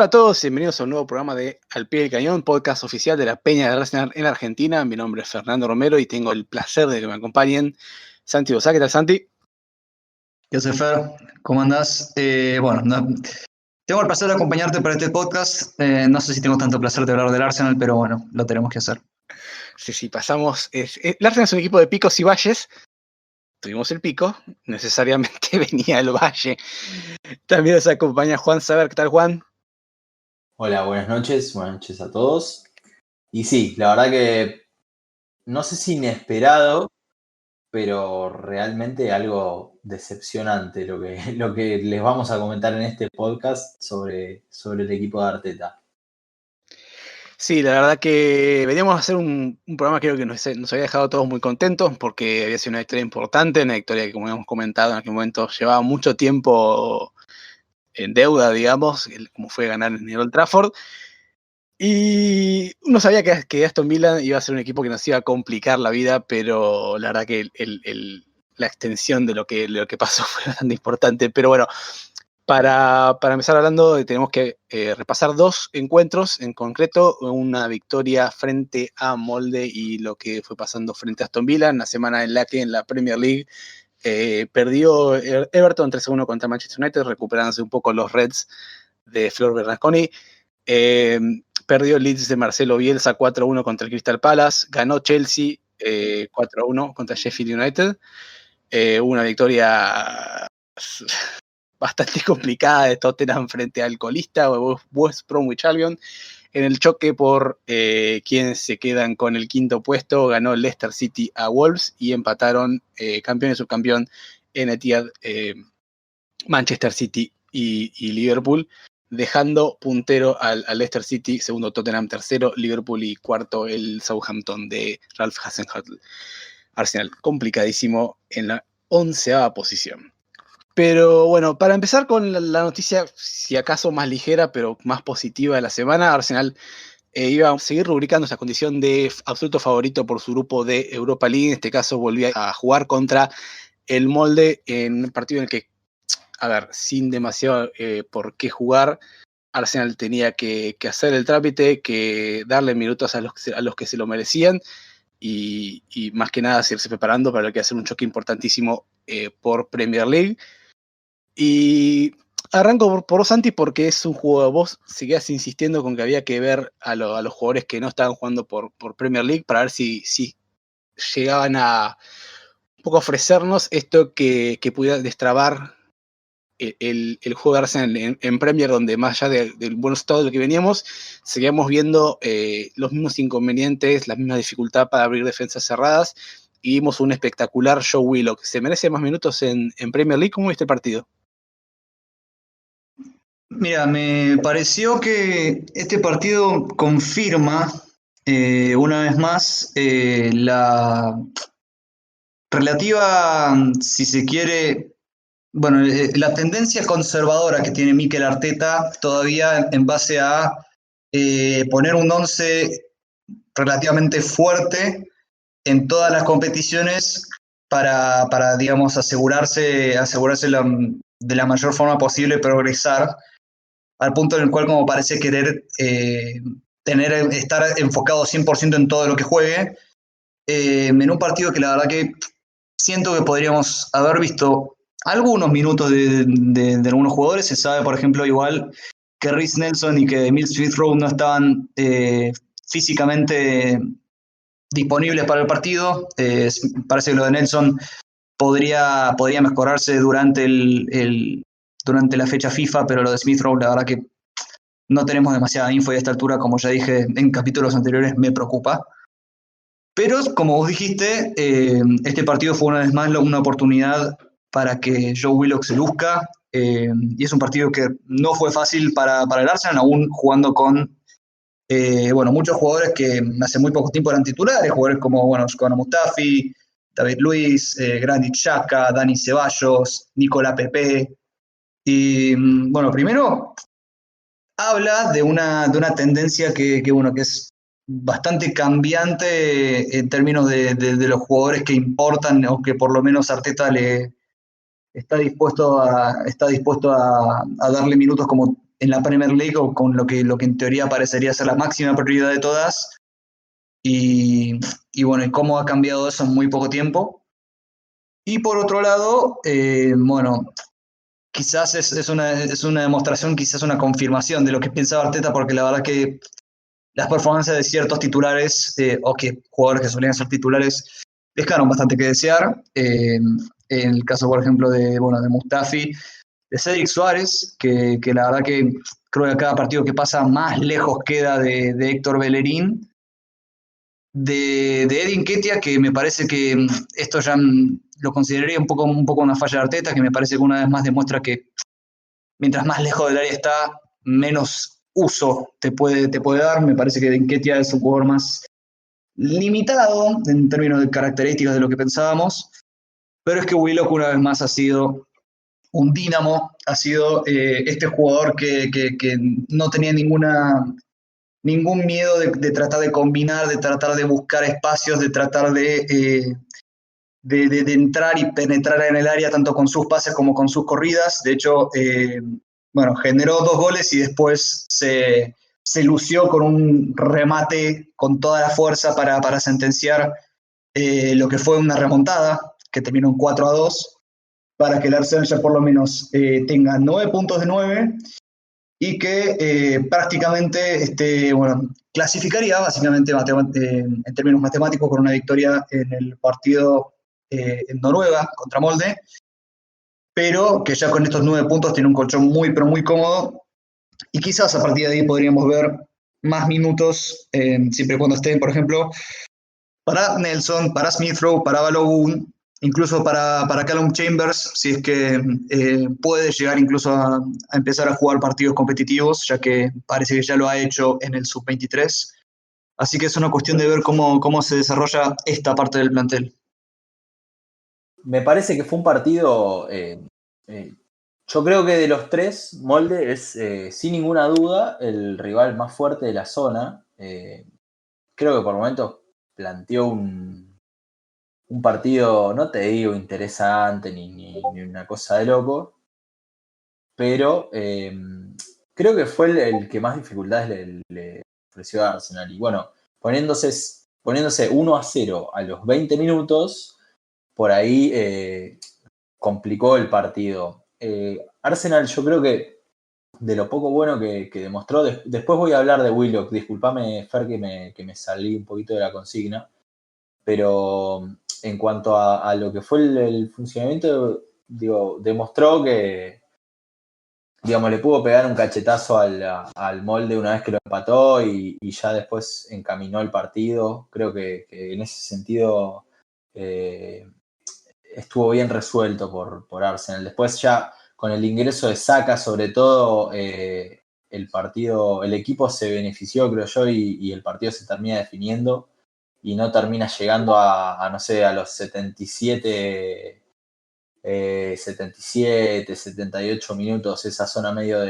Hola a todos, bienvenidos a un nuevo programa de Al Pie del Cañón, podcast oficial de la Peña de Arsenal en Argentina. Mi nombre es Fernando Romero y tengo el placer de que me acompañen Santi Bosá. ¿Qué tal, Santi? ¿Qué haces, Fer? ¿Cómo andás? Tengo el placer de acompañarte para este podcast. No sé si tengo tanto placer de hablar del Arsenal, pero bueno, lo tenemos que hacer. Sí, pasamos. El Arsenal es un equipo de picos y valles. Tuvimos el pico, necesariamente venía el valle. También nos acompaña Juan Saber. ¿Qué tal, Juan? Hola, buenas noches a todos. Y sí, la verdad que no sé si inesperado, pero realmente algo decepcionante lo que les vamos a comentar en este podcast sobre el equipo de Arteta. Sí, la verdad que veníamos a hacer un programa creo que nos había dejado a todos muy contentos porque había sido una victoria importante, una victoria que, como hemos comentado en aquel momento, llevaba mucho tiempo en deuda, digamos, como fue ganar en el Old Trafford. Y uno sabía que Aston Villa iba a ser un equipo que nos iba a complicar la vida, pero la verdad que la extensión de lo que pasó fue bastante importante. Pero bueno, para empezar hablando, tenemos que repasar dos encuentros en concreto, una victoria frente a Molde y lo que fue pasando frente a Aston Villa en la semana en la que en la Premier League perdió Everton 3-1 contra Manchester United, recuperándose un poco los Reds de Flor Bernasconi. Perdió el Leeds de Marcelo Bielsa 4-1 contra el Crystal Palace, ganó Chelsea 4-1 contra Sheffield United, una victoria bastante complicada de Tottenham frente al colista West Bromwich Albion. En el choque por quienes se quedan con el quinto puesto, ganó Leicester City a Wolves y empataron campeón y subcampeón en Etihad, Manchester City y Liverpool, dejando puntero al Leicester City, segundo Tottenham, tercero Liverpool y cuarto el Southampton de Ralph Hasenhüttl. Arsenal complicadísimo en la 11ª posición. Pero bueno, para empezar con la noticia, si acaso más ligera, pero más positiva de la semana, Arsenal iba a seguir rubricando esa condición de absoluto favorito por su grupo de Europa League. En este caso volvía a jugar contra el Molde en un partido en el que, a ver, sin demasiado por qué jugar, Arsenal tenía que hacer el trámite, que darle minutos a los que se lo merecían y más que nada seguirse preparando para lo que va a ser un choque importantísimo por Premier League. Y arranco por vos, Santi, porque es un juego. Vos seguías insistiendo con que había que ver a los jugadores que no estaban jugando por Premier League para ver si llegaban a un poco ofrecernos esto que pudiera destrabar el juego de Arsenal en Premier, donde más allá del buen estado del que veníamos, seguíamos viendo los mismos inconvenientes, la misma dificultad para abrir defensas cerradas, y vimos un espectacular Joe Willock. ¿Se merece más minutos en Premier League? ¿Cómo viste el partido? Mira, me pareció que este partido confirma una vez más la relativa, si se quiere, bueno, la tendencia conservadora que tiene Mikel Arteta todavía en base a poner un 11 relativamente fuerte en todas las competiciones para digamos, asegurarse de la mayor forma posible progresar al punto en el cual como parece querer estar enfocado 100% en todo lo que juegue, en un partido que la verdad que siento que podríamos haber visto algunos minutos de algunos jugadores. Se sabe, por ejemplo, igual que Reiss Nelson y que Emil Smith Rowe no estaban físicamente disponibles para el partido. Parece que lo de Nelson podría mejorarse durante la fecha FIFA, pero lo de Smith Rowe, la verdad que no tenemos demasiada info y a esta altura, como ya dije en capítulos anteriores, me preocupa. Pero, como vos dijiste, este partido fue una vez más una oportunidad para que Joe Willock se luzca, y es un partido que no fue fácil para el Arsenal, aún jugando con muchos jugadores que hace muy poco tiempo eran titulares, jugadores como Shkodran Mustafi, David Luiz, Granit Xhaka, Dani Ceballos, Nicola Pepe. Y bueno, primero habla de una tendencia que es bastante cambiante en términos de los jugadores que importan, o que por lo menos Arteta está dispuesto a darle minutos, como en la Premier League, o con lo que en teoría parecería ser la máxima prioridad de todas, y bueno, y cómo ha cambiado eso en muy poco tiempo. Y por otro lado, bueno, quizás es una demostración, quizás una confirmación de lo que pensaba Arteta, porque la verdad que las performances de ciertos titulares, o que jugadores que solían ser titulares, dejaron bastante que desear. En el caso, por ejemplo, de Mustafi, de Cedric Suárez, que la verdad que creo que cada partido que pasa más lejos queda de Héctor Bellerín, de Edin Ketia, que me parece que esto ya lo consideraría un poco una falla de Arteta, que me parece que una vez más demuestra que mientras más lejos del área está, menos uso te puede dar. Me parece que Edin Ketia es un jugador más limitado en términos de características de lo que pensábamos, pero es que Willock una vez más ha sido un dínamo, ha sido este jugador que no tenía ningún miedo de tratar de combinar, de tratar de buscar espacios, de tratar de entrar y penetrar en el área tanto con sus pases como con sus corridas. De hecho, bueno, generó 2 goles y después se lució con un remate con toda la fuerza para sentenciar lo que fue una remontada, que terminó en 4-2, para que el Arsenal ya por lo menos tenga 9 puntos de 9 y que prácticamente bueno, clasificaría básicamente en términos matemáticos con una victoria en el partido en Noruega contra Molde, pero que ya con estos 9 puntos tiene un colchón muy, pero muy cómodo, y quizás a partir de ahí podríamos ver más minutos, siempre y cuando estén, por ejemplo, para Nelson, para Smith Rowe, para Balogun, incluso para Callum Chambers, si es que puede llegar incluso a empezar a jugar partidos competitivos, ya que parece que ya lo ha hecho en el Sub-23. Así que es una cuestión de ver cómo se desarrolla esta parte del plantel. Me parece que fue un partido, yo creo que de los tres, Molde es sin ninguna duda el rival más fuerte de la zona. Creo que por momentos planteó un partido, no te digo interesante ni una cosa de loco, pero creo que fue el que más dificultades le ofreció a Arsenal. Y bueno, poniéndose 1-0 a los 20 minutos, por ahí complicó el partido. Arsenal, yo creo que de lo poco bueno que demostró, después voy a hablar de Willock, disculpame Fer que me salí un poquito de la consigna, pero en cuanto a lo que fue el funcionamiento, digo, demostró que, digamos, le pudo pegar un cachetazo al Molde una vez que lo empató y ya después encaminó el partido. Creo que en ese sentido estuvo bien resuelto por Arsenal. Después ya con el ingreso de Saka, sobre todo, el equipo se benefició, creo yo, y el partido se termina definiendo y no termina llegando no sé, a los 77, 78 minutos, esa zona medio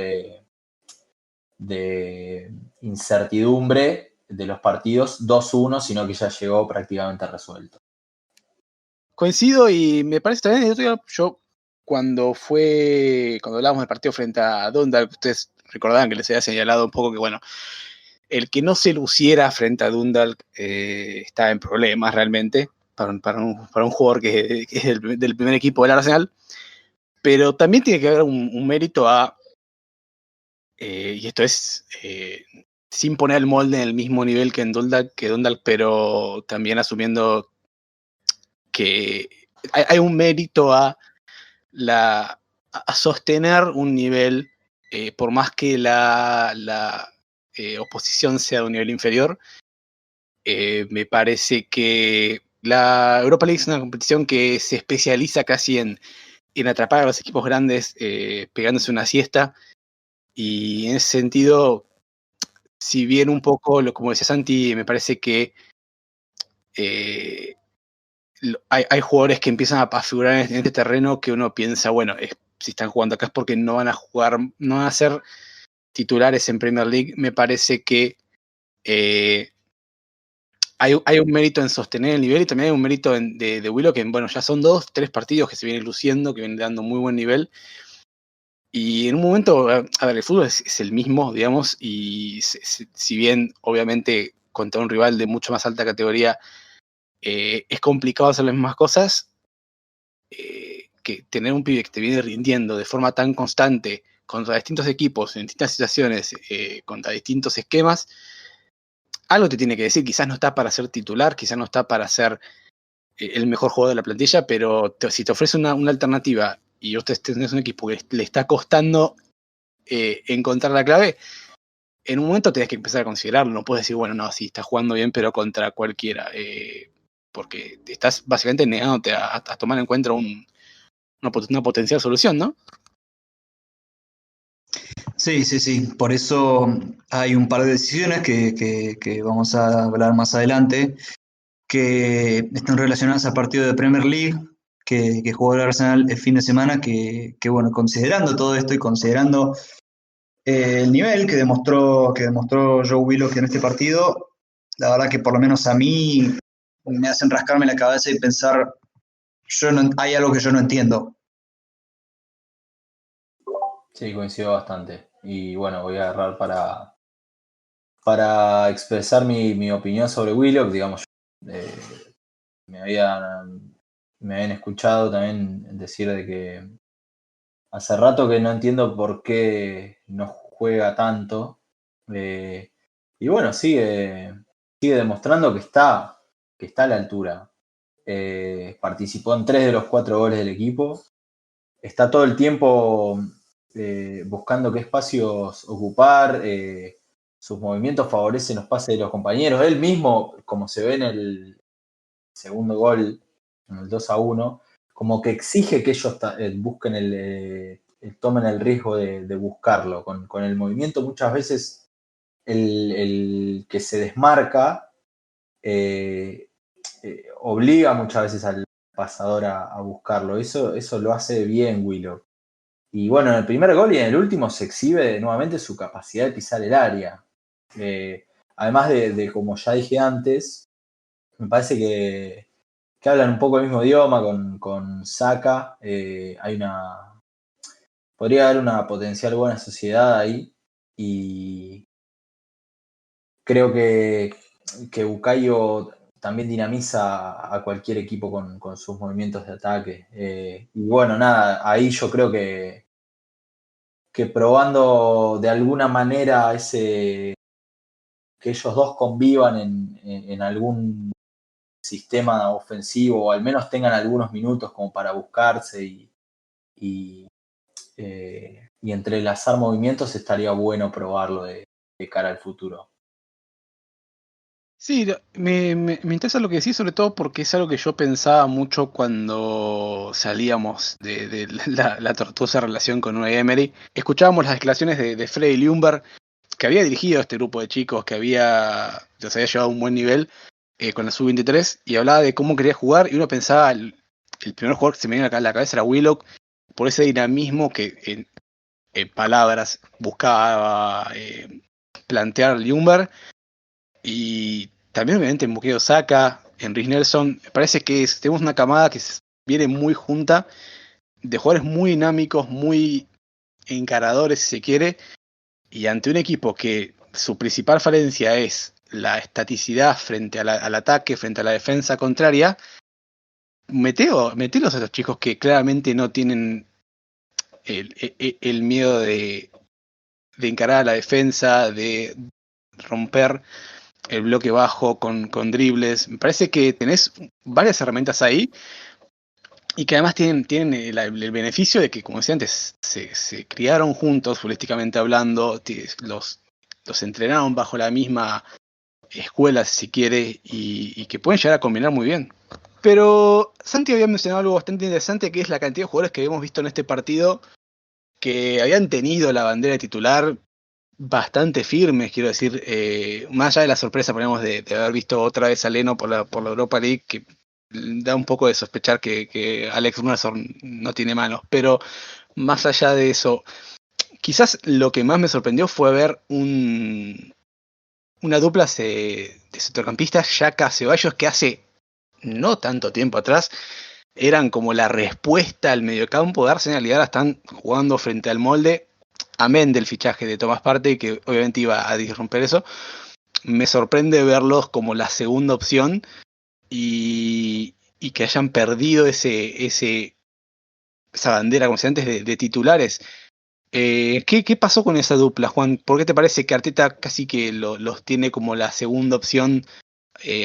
de incertidumbre de los partidos, 2-1, sino que ya llegó prácticamente resuelto. Coincido y me parece también, yo cuando hablábamos del partido frente a Dundalk, ustedes recordaban que les había señalado un poco que, bueno, el que no se luciera frente a Dundalk está en problemas realmente para un jugador que es del primer equipo del Arsenal, pero también tiene que haber un mérito y esto es sin poner el molde en el mismo nivel que Dundalk, pero también asumiendo que hay un mérito a sostener un nivel, por más que la oposición sea de un nivel inferior. Me parece que la Europa League es una competición que se especializa casi en atrapar a los equipos grandes pegándose una siesta, y en ese sentido, si bien un poco, como decía Santi, me parece que hay jugadores que empiezan a figurar en este terreno que uno piensa, bueno, si están jugando acá es porque no van a ser titulares en Premier League. Me parece que hay un mérito en sostener el nivel, y también hay un mérito de Willock, que bueno, ya son 2-3 partidos que se vienen luciendo, que vienen dando muy buen nivel, Y en un momento, a ver, el fútbol es el mismo, digamos, y si bien obviamente contra un rival de mucho más alta categoría es complicado hacer las mismas cosas, que tener un pibe que te viene rindiendo de forma tan constante contra distintos equipos, en distintas situaciones, contra distintos esquemas, algo te tiene que decir. Quizás no está para ser titular, quizás no está para ser el mejor jugador de la plantilla, pero si te ofrece una alternativa y usted tenés un equipo que le está costando encontrar la clave, en un momento tenés que empezar a considerarlo. No puedes decir, bueno, no, sí, está jugando bien, pero contra cualquiera. Porque estás básicamente negándote a tomar en cuenta una potencial solución, ¿no? Sí, sí, sí. Por eso hay un par de decisiones que vamos a hablar más adelante, que están relacionadas al partido de Premier League que jugó el Arsenal el fin de semana, bueno, considerando todo esto y considerando el nivel que demostró Joe Willock en este partido, la verdad que por lo menos a mí me hacen rascarme la cabeza y pensar, hay algo que yo no entiendo. Sí, coincido bastante. Y bueno, voy a agarrar para expresar mi opinión sobre Willock. Digamos, eh, me habían escuchado también decir de que hace rato que no entiendo por qué no juega tanto. Y bueno, sigue demostrando que está a la altura. Participó en 3 de los 4 goles del equipo. Está todo el tiempo buscando qué espacios ocupar. Sus movimientos favorecen los pases de los compañeros. Él mismo, como se ve en el segundo gol, en el 2-1, como que exige que ellos busquen tomen el riesgo de buscarlo. Con el movimiento muchas veces el que se desmarca obliga muchas veces al pasador a buscarlo. Eso lo hace bien Willock. Y bueno, en el primer gol y en el último se exhibe nuevamente su capacidad de pisar el área. Además de, como ya dije antes, me parece que hablan un poco el mismo idioma con Saka. Podría haber una potencial buena sociedad ahí. Y creo que Bukayo también dinamiza a cualquier equipo con sus movimientos de ataque. Y bueno, nada, ahí yo creo que probando de alguna manera que ellos dos convivan en algún sistema ofensivo, o al menos tengan algunos minutos como para buscarse y, y entrelazar movimientos, estaría bueno probarlo de cara al futuro. Sí, me interesa lo que decís, sobre todo porque es algo que yo pensaba mucho cuando salíamos de la tortuosa relación con Unai Emery. Escuchábamos las declaraciones de Freddy Ljungberg, que había dirigido a este grupo de chicos, que los había llevado a un buen nivel con la sub-23, y hablaba de cómo quería jugar, y uno pensaba, el primer jugador que se me viene acá a la cabeza era Willock, por ese dinamismo que en palabras buscaba plantear Ljungberg. Y también obviamente en Bukayo Saka, en Reiss Nelson, me parece que tenemos una camada que viene muy junta, de jugadores muy dinámicos, muy encaradores si se quiere, y ante un equipo que su principal falencia es la estaticidad frente al ataque, frente a la defensa contraria, metelos a esos chicos que claramente no tienen el miedo de encarar a la defensa, de romper el bloque bajo con dribles. Me parece que tenés varias herramientas ahí y que además tienen el beneficio de que, como decía antes, se criaron juntos, futbolísticamente hablando, los entrenaron bajo la misma escuela, si quiere, y que pueden llegar a combinar muy bien. Pero Santi había mencionado algo bastante interesante, que es la cantidad de jugadores que hemos visto en este partido que habían tenido la bandera de titular bastante firmes, quiero decir, más allá de la sorpresa, ponemos, de haber visto otra vez a Leno por la Europa League, que da un poco de sospechar que Alex Runarsson no tiene manos, pero más allá de eso, quizás lo que más me sorprendió fue ver una dupla de centrocampistas, Xhaka Ceballos, que hace no tanto tiempo atrás eran como la respuesta al mediocampo de Arsenal, y ahora están jugando frente al molde, amén del fichaje de Thomas Partey, que obviamente iba a disromper eso. Me sorprende verlos como la segunda opción y que hayan perdido esa bandera, como decía antes, de titulares. ¿Qué pasó con esa dupla, Juan? ¿Por qué te parece que Arteta casi que los tiene como la segunda opción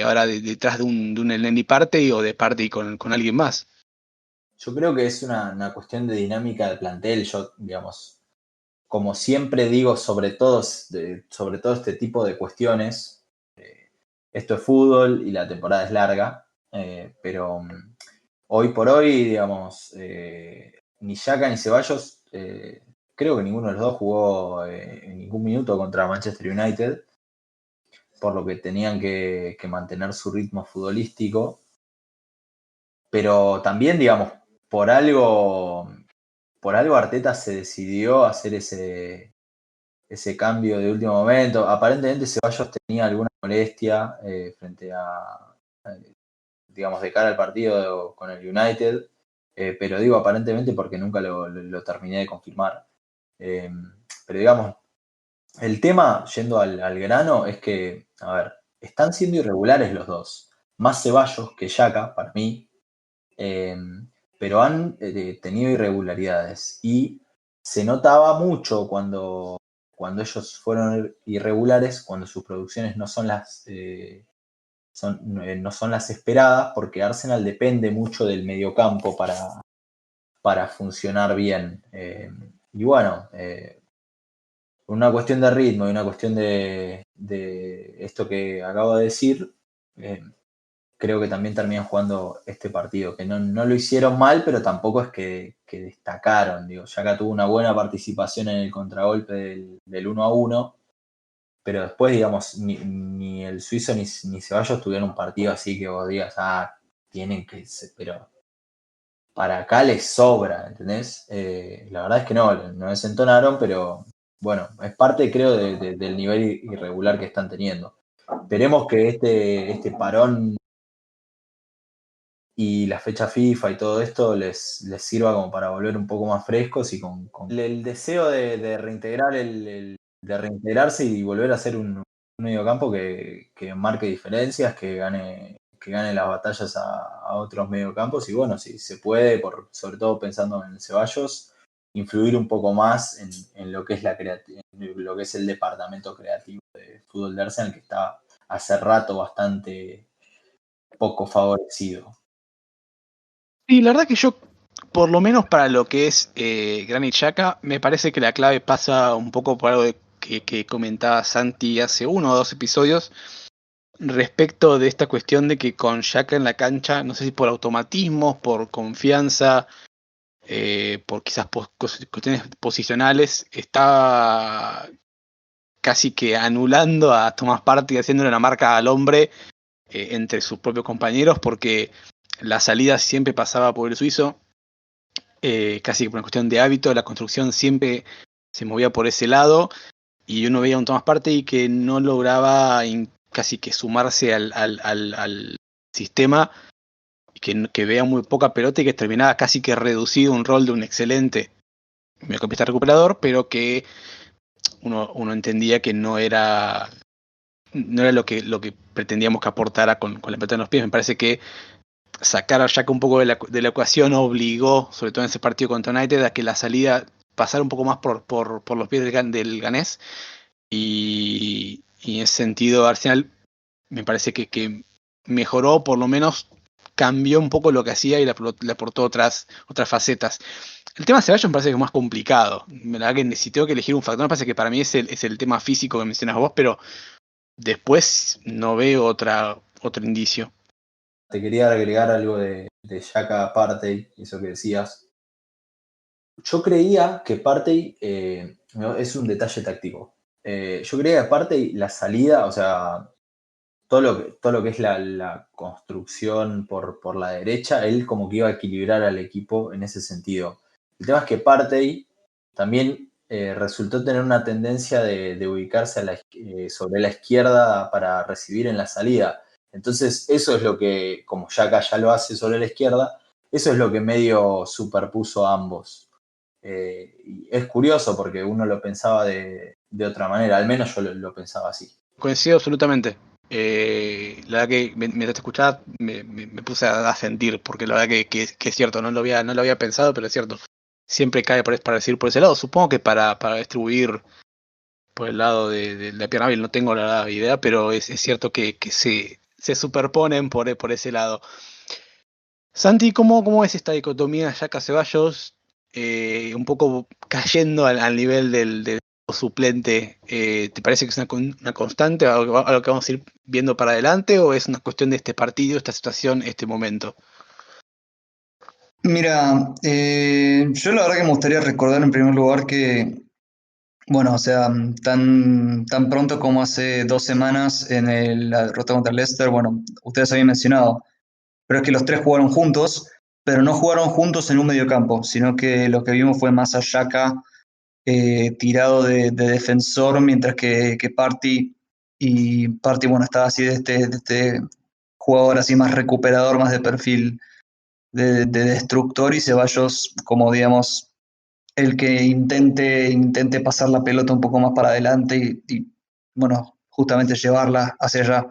ahora detrás de un Elneny Partey o de Partey con alguien más? Yo creo que es una cuestión de dinámica de plantel. Yo, digamos, como siempre digo sobre todo este tipo de cuestiones, esto es fútbol y la temporada es larga, pero hoy por hoy, digamos, ni Xhaka ni Ceballos, creo que ninguno de los dos jugó en ningún minuto contra Manchester United, por lo que tenían que mantener su ritmo futbolístico, pero también, digamos, por algo, por algo Arteta se decidió a hacer ese cambio de último momento. Aparentemente Ceballos tenía alguna molestia frente digamos, de cara al partido con el United, pero digo aparentemente porque nunca lo terminé de confirmar. Pero digamos, el tema, yendo al grano, es que, a ver, están siendo irregulares los dos. Más Ceballos que Xhaka, para mí, eh, pero han tenido irregularidades. Y se notaba mucho cuando ellos fueron irregulares, cuando sus producciones no son no son las esperadas, porque Arsenal depende mucho del mediocampo para funcionar bien. Y bueno, una cuestión de ritmo y una cuestión de esto que acabo de decir, creo que también terminan jugando este partido, que no lo hicieron mal, pero tampoco es que destacaron. Digo, Xhaka tuvo una buena participación en el contragolpe del 1-1, pero después, digamos, ni el suizo ni Ceballos tuvieron un partido así que vos digas, tienen que ser, pero para acá les sobra, ¿entendés? La verdad es que no desentonaron, pero bueno, es parte, creo, del nivel irregular que están teniendo. Esperemos que este parón y la fecha FIFA y todo esto les sirva como para volver un poco más frescos y con el deseo de reintegrar de reintegrarse y volver a ser un mediocampo que marque diferencias, que gane las batallas a otros mediocampos y bueno, si se puede, sobre todo pensando en Ceballos, influir un poco más en lo que es en lo que es el departamento creativo de fútbol de Arsenal, que está hace rato bastante poco favorecido. Y la verdad que yo, por lo menos para lo que es Granit Xhaka, me parece que la clave pasa un poco por algo que comentaba Santi hace 1 o 2 episodios, respecto de esta cuestión de que con Xhaka en la cancha, no sé si por automatismos, por confianza, por quizás cuestiones posicionales, está casi que anulando a Thomas Partey, haciéndole una marca al hombre entre sus propios compañeros, porque la salida siempre pasaba por el suizo, casi que por una cuestión de hábito, la construcción siempre se movía por ese lado, y uno veía un Thomas Partey que no lograba casi que sumarse al sistema, que veía muy poca pelota y que terminaba casi que reducido a un rol de un excelente mediocampista recuperador, pero que uno entendía que no era lo que pretendíamos que aportara con la pelota en los pies. Me parece que sacar a Xhaka un poco de la ecuación obligó, sobre todo en ese partido contra United, a que la salida pasara un poco más por los pies del ganés, y en ese sentido Arsenal me parece que mejoró, por lo menos cambió un poco lo que hacía y le aportó otras facetas. El tema de Ceballos me parece que es más complicado. La verdad que si tengo que elegir un factor, me parece que para mí es el tema físico que mencionas vos, pero después no veo otro indicio. Te quería agregar algo de Xhaka Partey, eso que decías. Yo creía que Partey es un detalle táctico. Yo creía que Partey la salida, o sea, todo lo que es la construcción por la derecha, él como que iba a equilibrar al equipo en ese sentido. El tema es que Partey también resultó tener una tendencia de ubicarse sobre la izquierda para recibir en la salida. Entonces, eso es lo que, como Xhaka ya lo hace sobre la izquierda, Eso es lo que medio superpuso a ambos. Y es curioso porque uno lo pensaba de otra manera, al menos yo lo pensaba así. Coincido absolutamente. La verdad que mientras te escuchaba me puse a sentir, porque la verdad que es cierto, no lo había pensado, pero es cierto. Siempre cae para decir por ese lado. Supongo que para distribuir por el lado de la pierna hábil no tengo la idea, pero es cierto que se superponen por ese lado. Santi, ¿cómo es esta dicotomía Yaka Ceballos? Un poco cayendo al nivel del suplente. ¿Te parece que es una constante, algo que vamos a ir viendo para adelante, o es una cuestión de este partido, esta situación, este momento? Mira, yo la verdad que me gustaría recordar en primer lugar que, bueno, o sea, tan pronto como hace 2 semanas en la derrota contra el Leicester, bueno, ustedes habían mencionado, pero es que los tres jugaron juntos, pero no jugaron juntos en un mediocampo, sino que lo que vimos fue más a Xhaka tirado de defensor, mientras que Partey, bueno, estaba así de este jugador así más recuperador, más de perfil de destructor, y Ceballos como, digamos, el que intente pasar la pelota un poco más para adelante bueno, justamente llevarla hacia allá.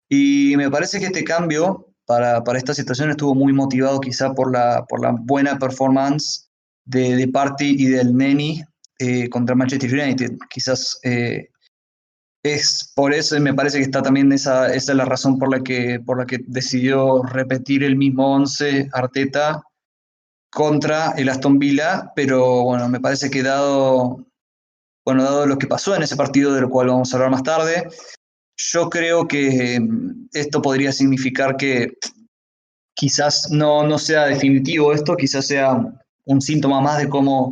Y me parece que este cambio para esta situación estuvo muy motivado quizá por la buena performance de Partey y del Neni contra Manchester United. Quizás es por eso, y me parece que está también esa es la razón por la que decidió repetir el mismo 11 Arteta contra el Aston Villa, pero bueno, me parece que dado lo que pasó en ese partido, de lo cual vamos a hablar más tarde, yo creo que esto podría significar que quizás no sea definitivo esto, quizás sea un síntoma más de cómo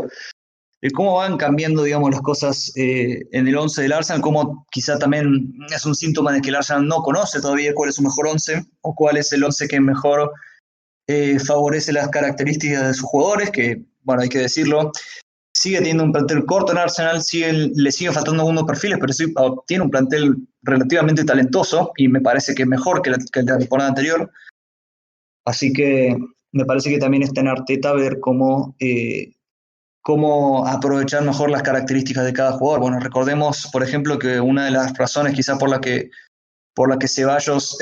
van cambiando, digamos, las cosas en el 11 del Arsenal, como quizá también es un síntoma de que el Arsenal no conoce todavía cuál es su mejor 11 o cuál es el 11 que mejor favorece las características de sus jugadores, que, bueno, hay que decirlo, sigue teniendo un plantel corto en Arsenal, le siguen faltando algunos perfiles, pero sí tiene un plantel relativamente talentoso y me parece que mejor que la temporada anterior. Así que me parece que también está en Arteta ver cómo aprovechar mejor las características de cada jugador. Bueno, recordemos, por ejemplo, que una de las razones quizás por la que Ceballos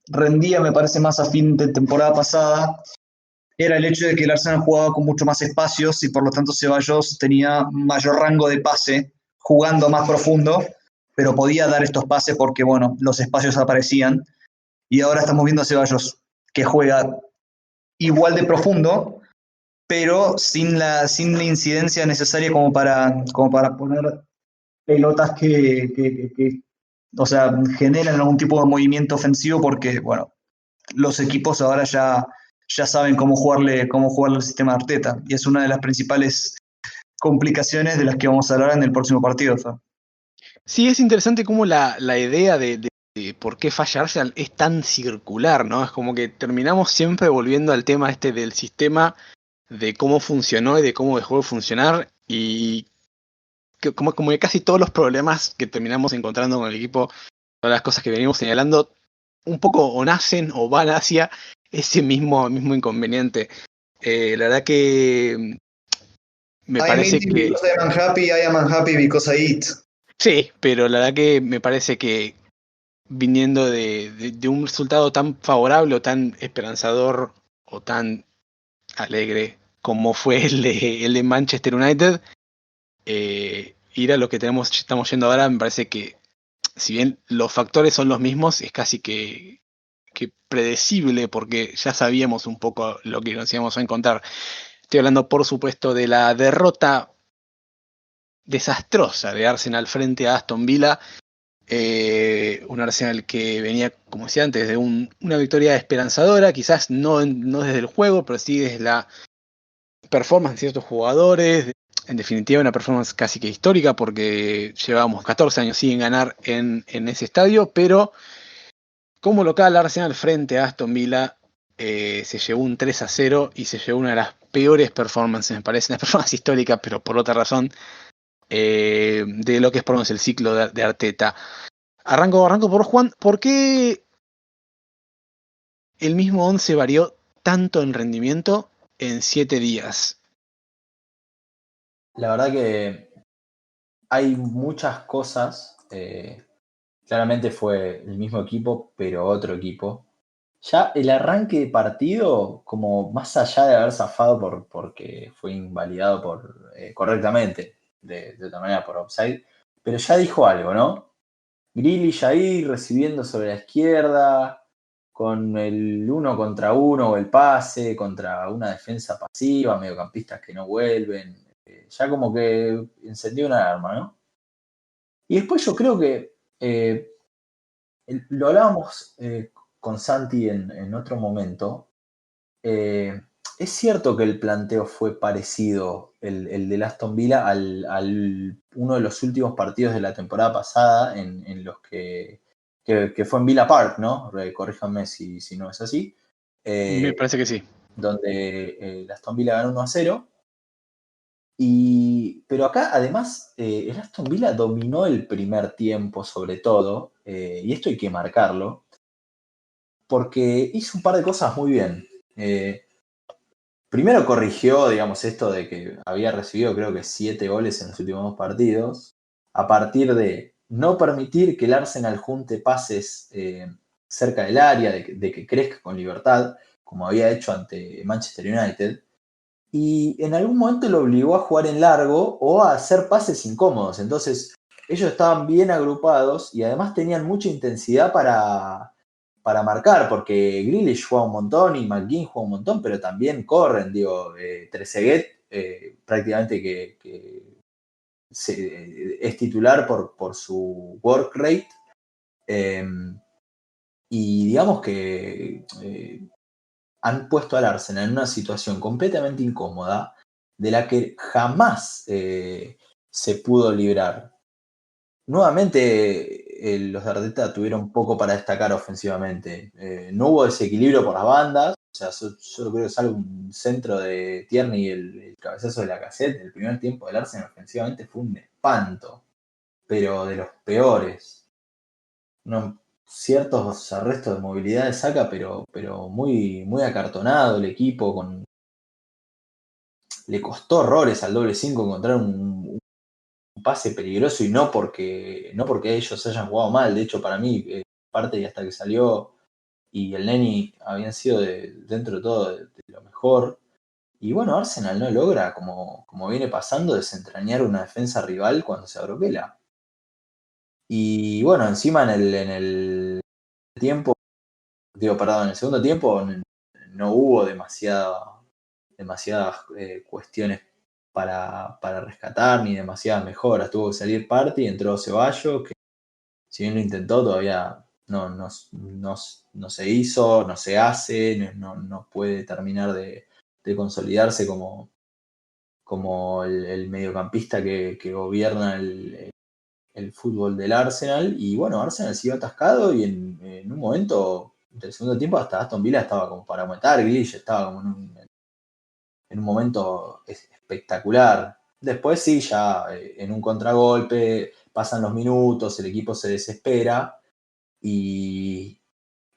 rendía, me parece, más a fin de temporada pasada, era el hecho de que el Arsenal jugaba con mucho más espacios y por lo tanto Ceballos tenía mayor rango de pase, jugando más profundo, pero podía dar estos pases porque, bueno, los espacios aparecían. Y ahora estamos viendo a Ceballos que juega igual de profundo, pero sin la incidencia necesaria como para poner pelotas que, o sea, generan algún tipo de movimiento ofensivo, porque, bueno, los equipos ahora ya saben cómo jugarle el sistema de Arteta, y es una de las principales complicaciones de las que vamos a hablar en el próximo partido, Fer. Sí, es interesante cómo la idea de por qué falla Arsenal es tan circular, ¿no? Es como que terminamos siempre volviendo al tema este del sistema, de cómo funcionó y de cómo dejó de funcionar, y que como que casi todos los problemas que terminamos encontrando con el equipo, todas las cosas que venimos señalando, un poco o nacen o van hacia ese mismo inconveniente. La verdad que me I am parece eating que because I am unhappy, I am unhappy because I eat. sí, pero la verdad que me parece que viniendo de un resultado tan favorable o tan esperanzador o tan alegre como fue el de Manchester United, ir a lo que estamos yendo ahora, me parece que si bien los factores son los mismos, es casi que predecible, porque ya sabíamos un poco lo que nos íbamos a encontrar. Estoy hablando, por supuesto, de la derrota desastrosa de Arsenal frente a Aston Villa. Un Arsenal que venía, como decía antes, de una victoria esperanzadora, quizás no desde el juego, pero sí desde la performance de ciertos jugadores. En definitiva, una performance casi que histórica, porque llevábamos 14 años sin ganar en ese estadio, pero como local Arsenal frente a Aston Villa se llevó un 3-0 y se llevó una de las peores performances, me parece, una performance histórica, pero por otra razón, de lo que es por lo menos el ciclo de Arteta. Arranco por Juan. ¿Por qué el mismo 11 varió tanto en rendimiento en 7 días? La verdad que hay muchas cosas. Claramente fue el mismo equipo, pero otro equipo. Ya el arranque de partido, como más allá de haber zafado porque fue invalidado correctamente, de otra manera por offside, pero ya dijo algo, ¿no? Grealish ahí recibiendo sobre la izquierda, con el 1 contra 1 o el pase, contra una defensa pasiva, mediocampistas que no vuelven. Ya como que encendió una alarma, ¿no? Y después yo creo que lo hablábamos con Santi en otro momento. Es cierto que el planteo fue parecido, el de Aston Villa, al uno de los últimos partidos de la temporada pasada en los que fue en Villa Park, ¿no? Corríjanme si no es así. Me parece que sí. Donde el Aston Villa ganó 1-0. Pero acá, además, el Aston Villa dominó el primer tiempo, sobre todo, y esto hay que marcarlo, porque hizo un par de cosas muy bien. Primero corrigió, digamos, esto de que había recibido, creo que 7 goles en los últimos 2 partidos, a partir de no permitir que el Arsenal junte pases cerca del área, de que crezca con libertad, como había hecho ante Manchester United. Y en algún momento lo obligó a jugar en largo o a hacer pases incómodos. Entonces, ellos estaban bien agrupados y además tenían mucha intensidad para marcar, porque Grealish juega un montón y McGinn juega un montón, pero también corren, digo, Trezeguet prácticamente que es titular por su work rate. Y digamos que han puesto al Arsenal en una situación completamente incómoda de la que jamás se pudo librar. Nuevamente, los de Arteta tuvieron poco para destacar ofensivamente. No hubo desequilibrio por las bandas. O sea, yo creo que sale un centro de Tierney y el cabezazo de Lacazette. El primer tiempo del Arsenal ofensivamente fue un espanto, pero de los peores. No, ciertos arrestos de movilidad de Saka, pero muy, muy acartonado el equipo. Le costó horrores al doble 5 encontrar un pase peligroso y no porque ellos hayan jugado mal. De hecho, para mí, parte y hasta que salió y el Neni habían sido dentro de todo de lo mejor. Y bueno, Arsenal no logra, como viene pasando, desentrañar una defensa rival cuando se abroquela. Y bueno, encima en el tiempo, perdón, en el segundo tiempo no hubo demasiadas cuestiones para rescatar ni demasiadas mejoras. Tuvo que salir Partey, entró Ceballos, que si bien lo intentó, todavía no se hizo, no se hace, no puede terminar de consolidarse como el mediocampista que gobierna el fútbol del Arsenal. Y bueno, Arsenal siguió atascado y en un momento del segundo tiempo hasta Aston Villa estaba como para aumentar, Grealish estaba como en un momento espectacular. Después sí, ya en un contragolpe, pasan los minutos, el equipo se desespera y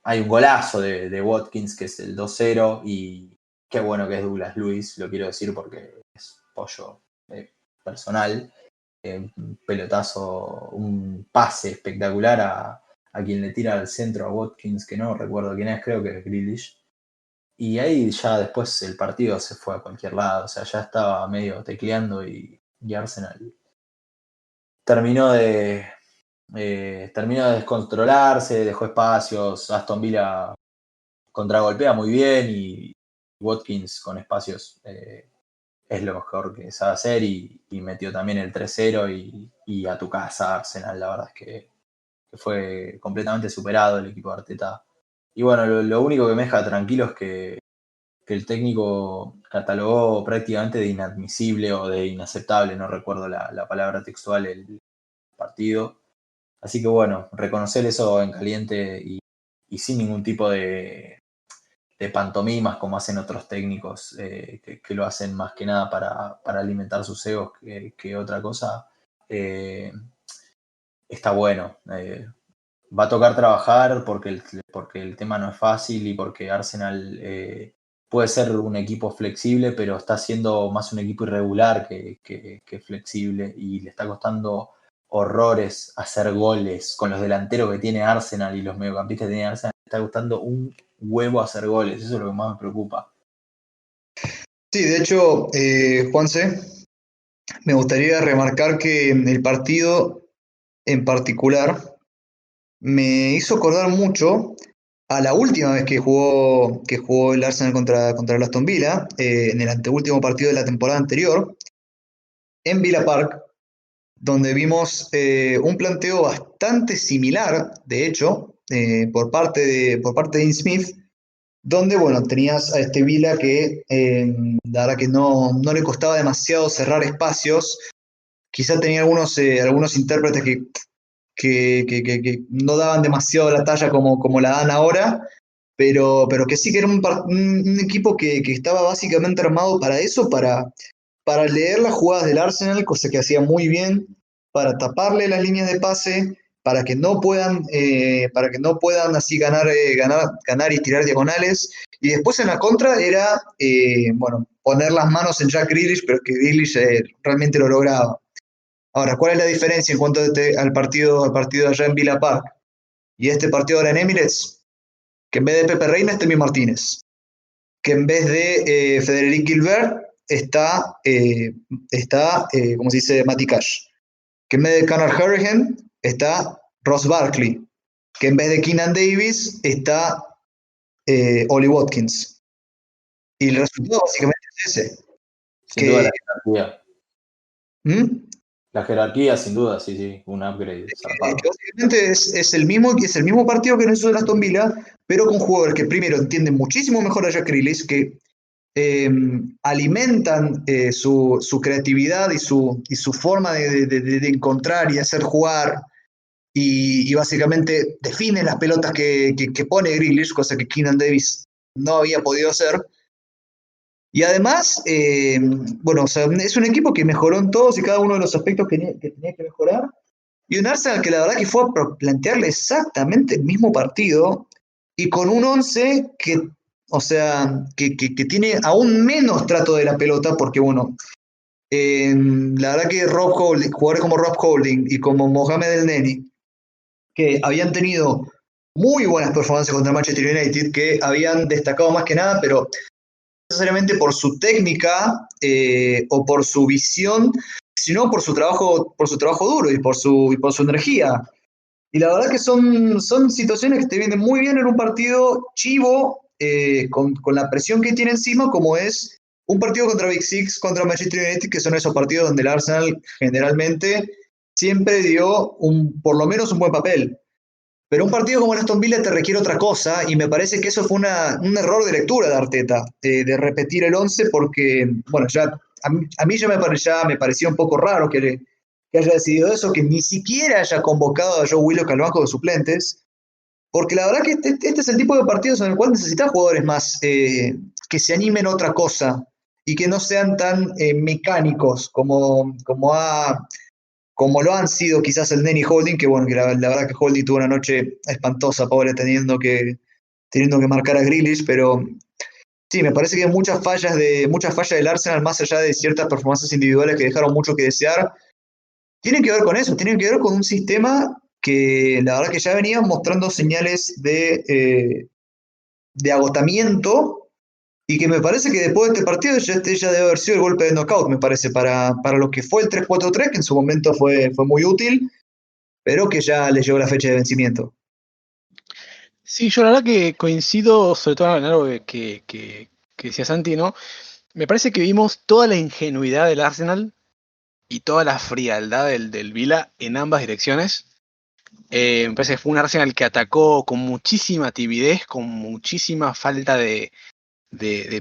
hay un golazo de Watkins que es el 2-0 y qué bueno que es Douglas Luiz, lo quiero decir porque es pollo personal. Un pelotazo, un pase espectacular a quien le tira al centro a Watkins, que no recuerdo quién es, creo que es Grealish. Y ahí ya después el partido se fue a cualquier lado, o sea, ya estaba medio tecleando y Arsenal terminó de descontrolarse, dejó espacios, Aston Villa contragolpea muy bien y Watkins con espacios es lo mejor que sabe hacer y metió también el 3-0 y a tu casa Arsenal, la verdad es que fue completamente superado el equipo de Arteta. Y bueno, lo único que me deja tranquilo es que el técnico catalogó prácticamente de inadmisible o de inaceptable, no recuerdo la palabra textual, el partido. Así que bueno, reconocer eso en caliente y sin ningún tipo de pantomimas como hacen otros técnicos que lo hacen más que nada para alimentar sus egos que otra cosa, está bueno. Va a tocar trabajar porque el tema no es fácil y porque Arsenal puede ser un equipo flexible, pero está siendo más un equipo irregular que flexible y le está costando horrores hacer goles. Con los delanteros que tiene Arsenal y los mediocampistas que tiene Arsenal, le está costando un huevo hacer goles. Eso es lo que más me preocupa. Sí, de hecho, Juanse, me gustaría remarcar que el partido en particular me hizo acordar mucho a la última vez que jugó el Arsenal contra el Aston Villa, en el anteúltimo partido de la temporada anterior, en Villa Park, donde vimos un planteo bastante similar, de hecho, por parte de Dean Smith, donde, bueno, tenías a este Villa que la verdad que no le costaba demasiado cerrar espacios. Quizá tenía algunos intérpretes que no daban demasiado la talla como la dan ahora, pero que sí que era un equipo que estaba básicamente armado para eso, para leer las jugadas del Arsenal, cosa que hacía muy bien, para taparle las líneas de pase, para que no puedan así ganar y tirar diagonales. Y después en la contra era, bueno, poner las manos en Jack Grealish, pero que Grealish realmente lo lograba. Ahora, ¿cuál es la diferencia en cuanto al partido allá en Villa Park y este partido ahora en Emirates? Que en vez de Pepe Reina esté Mi Martínez, que en vez de Federic Gilbert está, ¿cómo se dice?, Matty Cash, que en vez de Conor Harrigan está Ross Barkley, que en vez de Keenan Davis está Ollie Watkins. Y el resultado básicamente es ese. Sin duda Que, la jerarquía. ¿Mm? La jerarquía, sin duda, sí, un upgrade zarpado. Que básicamente es el mismo partido que nos hizo el Aston Villa, pero con jugadores que primero entienden muchísimo mejor a Jack Grealish, que alimentan su creatividad y su forma de encontrar y hacer jugar, y básicamente definen las pelotas que pone Grealish, cosa que Keenan Davis no había podido hacer. Y además, bueno, o sea, es un equipo que mejoró en todos y cada uno de los aspectos que tenía que mejorar. Y un Arsenal que la verdad que fue a plantearle exactamente el mismo partido y con un 11 que, o sea, que tiene aún menos trato de la pelota porque, bueno, la verdad que jugadores como Rob Holding y como Mohamed El Neni, que habían tenido muy buenas performances contra Manchester United, que habían destacado más que nada, pero necesariamente por su técnica o por su visión, sino por su trabajo duro y por su energía. Y la verdad que son situaciones que te vienen muy bien en un partido chivo, con la presión que tiene encima, como es un partido contra Big Six, contra Manchester United, que son esos partidos donde el Arsenal generalmente siempre dio por lo menos un buen papel. Pero un partido como el Aston Villa te requiere otra cosa, y me parece que eso fue un error de lectura de Arteta, de repetir el 11, porque, bueno, a mí ya me parecía un poco raro que haya decidido eso, que ni siquiera haya convocado a Joe Willock al banco de suplentes, porque la verdad que este es el tipo de partidos en el cual necesitas jugadores más que se animen a otra cosa y que no sean tan mecánicos como lo han sido quizás el Neni Holding, que bueno, que la verdad que Holding tuvo una noche espantosa, pobre, teniendo que marcar a Grealish, pero sí, me parece que hay muchas fallas del Arsenal, más allá de ciertas performances individuales que dejaron mucho que desear, tienen que ver con eso, tienen que ver con un sistema que la verdad que ya venía mostrando señales de agotamiento, y que me parece que después de este partido ya debe haber sido el golpe de knockout, me parece, para lo que fue el 3-4-3, que en su momento fue muy útil, pero que ya le llegó la fecha de vencimiento. Sí, yo la verdad que coincido sobre todo en algo que decía Santi, ¿no? Me parece que vimos toda la ingenuidad del Arsenal y toda la frialdad del Villa en ambas direcciones. Me parece que fue un Arsenal que atacó con muchísima timidez, con muchísima falta de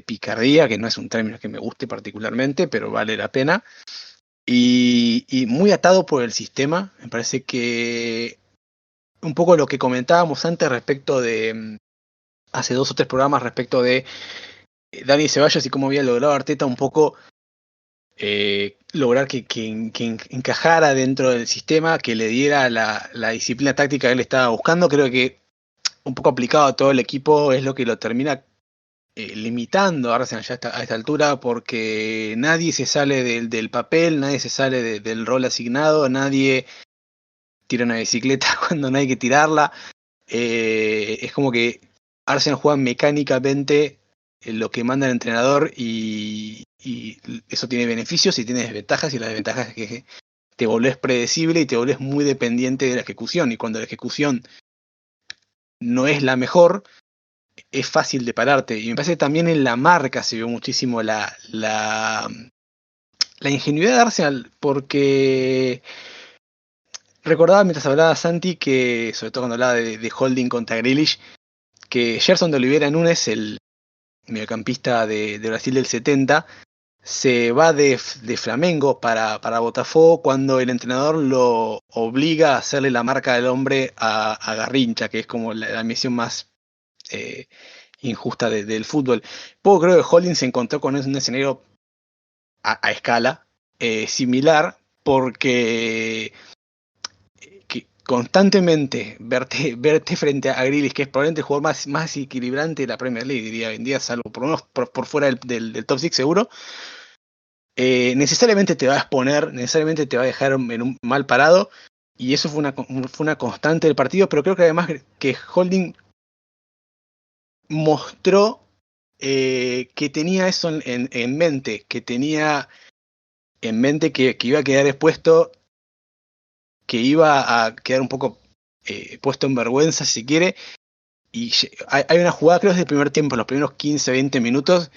picardía, que no es un término que me guste particularmente, pero vale la pena. Y muy atado por el sistema. Me parece que un poco lo que comentábamos antes respecto de, hace 2 o 3 programas, respecto de Dani Ceballos y cómo había logrado Arteta un poco lograr que encajara dentro del sistema, que le diera la disciplina táctica que él estaba buscando. Creo que un poco aplicado a todo el equipo es lo que lo termina limitando a Arsenal ya a esta altura, porque nadie se sale del papel, nadie se sale del rol asignado, nadie tira una bicicleta cuando no hay que tirarla. Es como que Arsenal juega mecánicamente lo que manda el entrenador y eso tiene beneficios y tiene desventajas, y las desventajas es que te volvés predecible y te volvés muy dependiente de la ejecución, y cuando la ejecución no es la mejor, es fácil de pararte. Y me parece que también en la marca se vio muchísimo la ingenuidad de Arsenal, porque recordaba mientras hablaba Santi que, sobre todo cuando hablaba de Holding contra Grealish, que Gerson de Oliveira Núñez, el mediocampista de Brasil del 70, se va de Flamengo para Botafogo cuando el entrenador lo obliga a hacerle la marca del hombre a Garrincha, que es como la misión más injusta del fútbol. Poco creo que Holding se encontró con un escenario a escala similar, porque que constantemente verte frente a Grealish, que es probablemente el jugador más equilibrante de la Premier League, diría hoy en día, salvo por lo menos por fuera del top 6 seguro, necesariamente te va a exponer, necesariamente te va a dejar en un mal parado, y eso fue una constante del partido, pero creo que además que Holding mostró que tenía eso en mente, que tenía en mente que iba a quedar expuesto, que iba a quedar un poco puesto en vergüenza, si quiere. Y hay una jugada, creo que es del primer tiempo, los primeros 15, 20 minutos,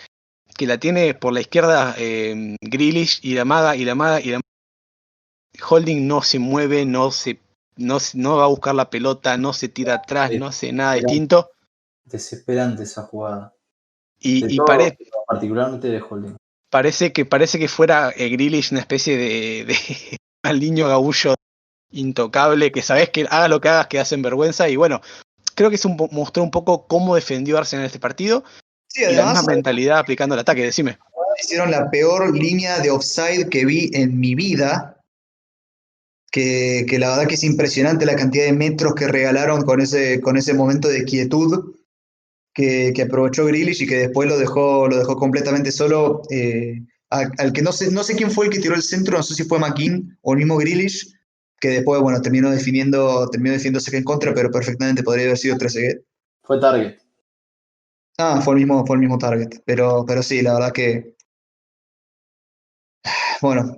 que la tiene por la izquierda Grealish, y la amaga, y la amaga, y la amaga. Holding no se mueve, no va a buscar la pelota, no se tira atrás, no hace nada distinto. Desesperante esa jugada. Y particularmente de Holding. Parece que fuera Grealish una especie de al niño gabullo intocable, que sabes que haga lo que hagas que hacen vergüenza. Y bueno, creo que mostró un poco cómo defendió Arsenal este partido. Sí, Y la además misma mentalidad aplicando el ataque, decime. hicieron la peor línea de offside que vi en mi vida, que la verdad que es impresionante la cantidad de metros que regalaron con ese momento de quietud que aprovechó Grealish y que después lo dejó completamente solo. Al que no sé quién fue el que tiró el centro, no sé si fue McKean o el mismo Grealish, que después, bueno, terminó definiéndose en contra, pero perfectamente podría haber sido Trezeguet. Fue Target. Ah, fue el mismo target, pero sí, la verdad que, bueno,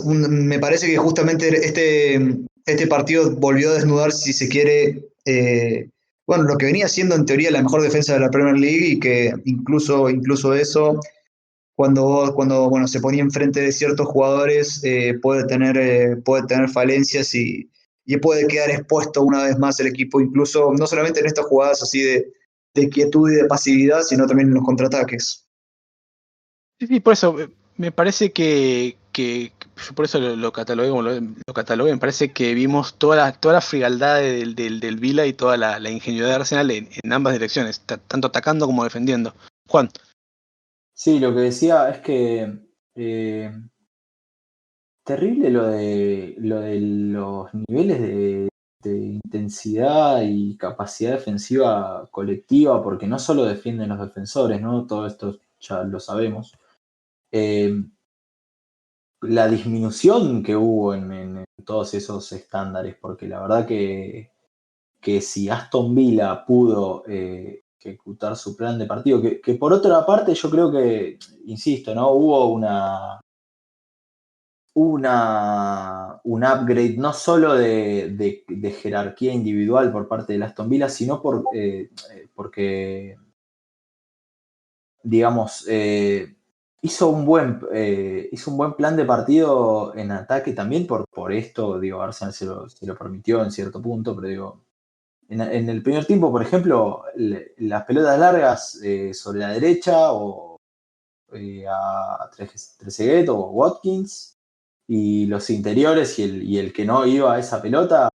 me parece que justamente este partido volvió a desnudar, si se quiere, bueno, lo que venía siendo en teoría la mejor defensa de la Premier League, y que incluso eso, cuando bueno, se ponía enfrente de ciertos jugadores, puede tener falencias, y puede quedar expuesto una vez más el equipo, incluso no solamente en estas jugadas así de quietud y de pasividad, sino también en los contraataques. Sí, por eso me parece que yo por eso lo catalogué como lo catalogué. Me parece que vimos toda la frialdad del Vila y toda la ingenuidad de Arsenal en ambas direcciones, tanto atacando como defendiendo. Juan. Sí, lo que decía es que terrible lo de los niveles de intensidad y capacidad defensiva colectiva, porque no solo defienden los defensores, ¿no? Todo esto ya lo sabemos. La disminución que hubo en todos esos estándares, porque la verdad que si Aston Villa pudo ejecutar su plan de partido, que por otra parte yo creo que, insisto, ¿no? Hubo un upgrade no solo de jerarquía individual por parte de Aston Villa, sino porque, digamos, hizo un buen plan de partido en ataque también por esto, digo, Arsenal se lo permitió en cierto punto, pero digo, en el primer tiempo, por ejemplo, las pelotas largas sobre la derecha o a Trezeguet o Watkins, y los interiores y el que no iba a esa pelota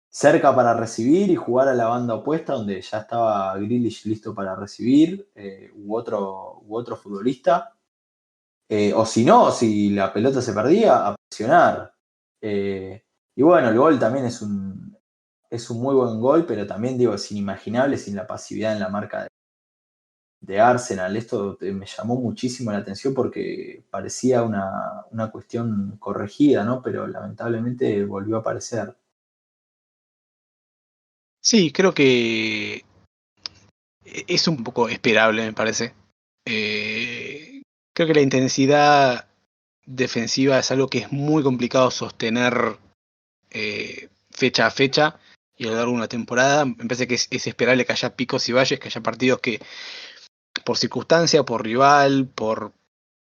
cerca para recibir y jugar a la banda opuesta donde ya estaba Grealish listo para recibir, u otro futbolista. O si no, si la pelota se perdía, a presionar. Y bueno, el gol también es un muy buen gol, pero también digo, es inimaginable sin la pasividad en la marca de Arsenal. Esto me llamó muchísimo la atención porque parecía una cuestión corregida, ¿no? Pero lamentablemente volvió a aparecer. Sí, creo que es un poco esperable, me parece. Creo que la intensidad defensiva es algo que es muy complicado sostener fecha a fecha y a lo largo de una temporada. Me parece que es esperable que haya picos y valles, que haya partidos que por circunstancia, por rival, por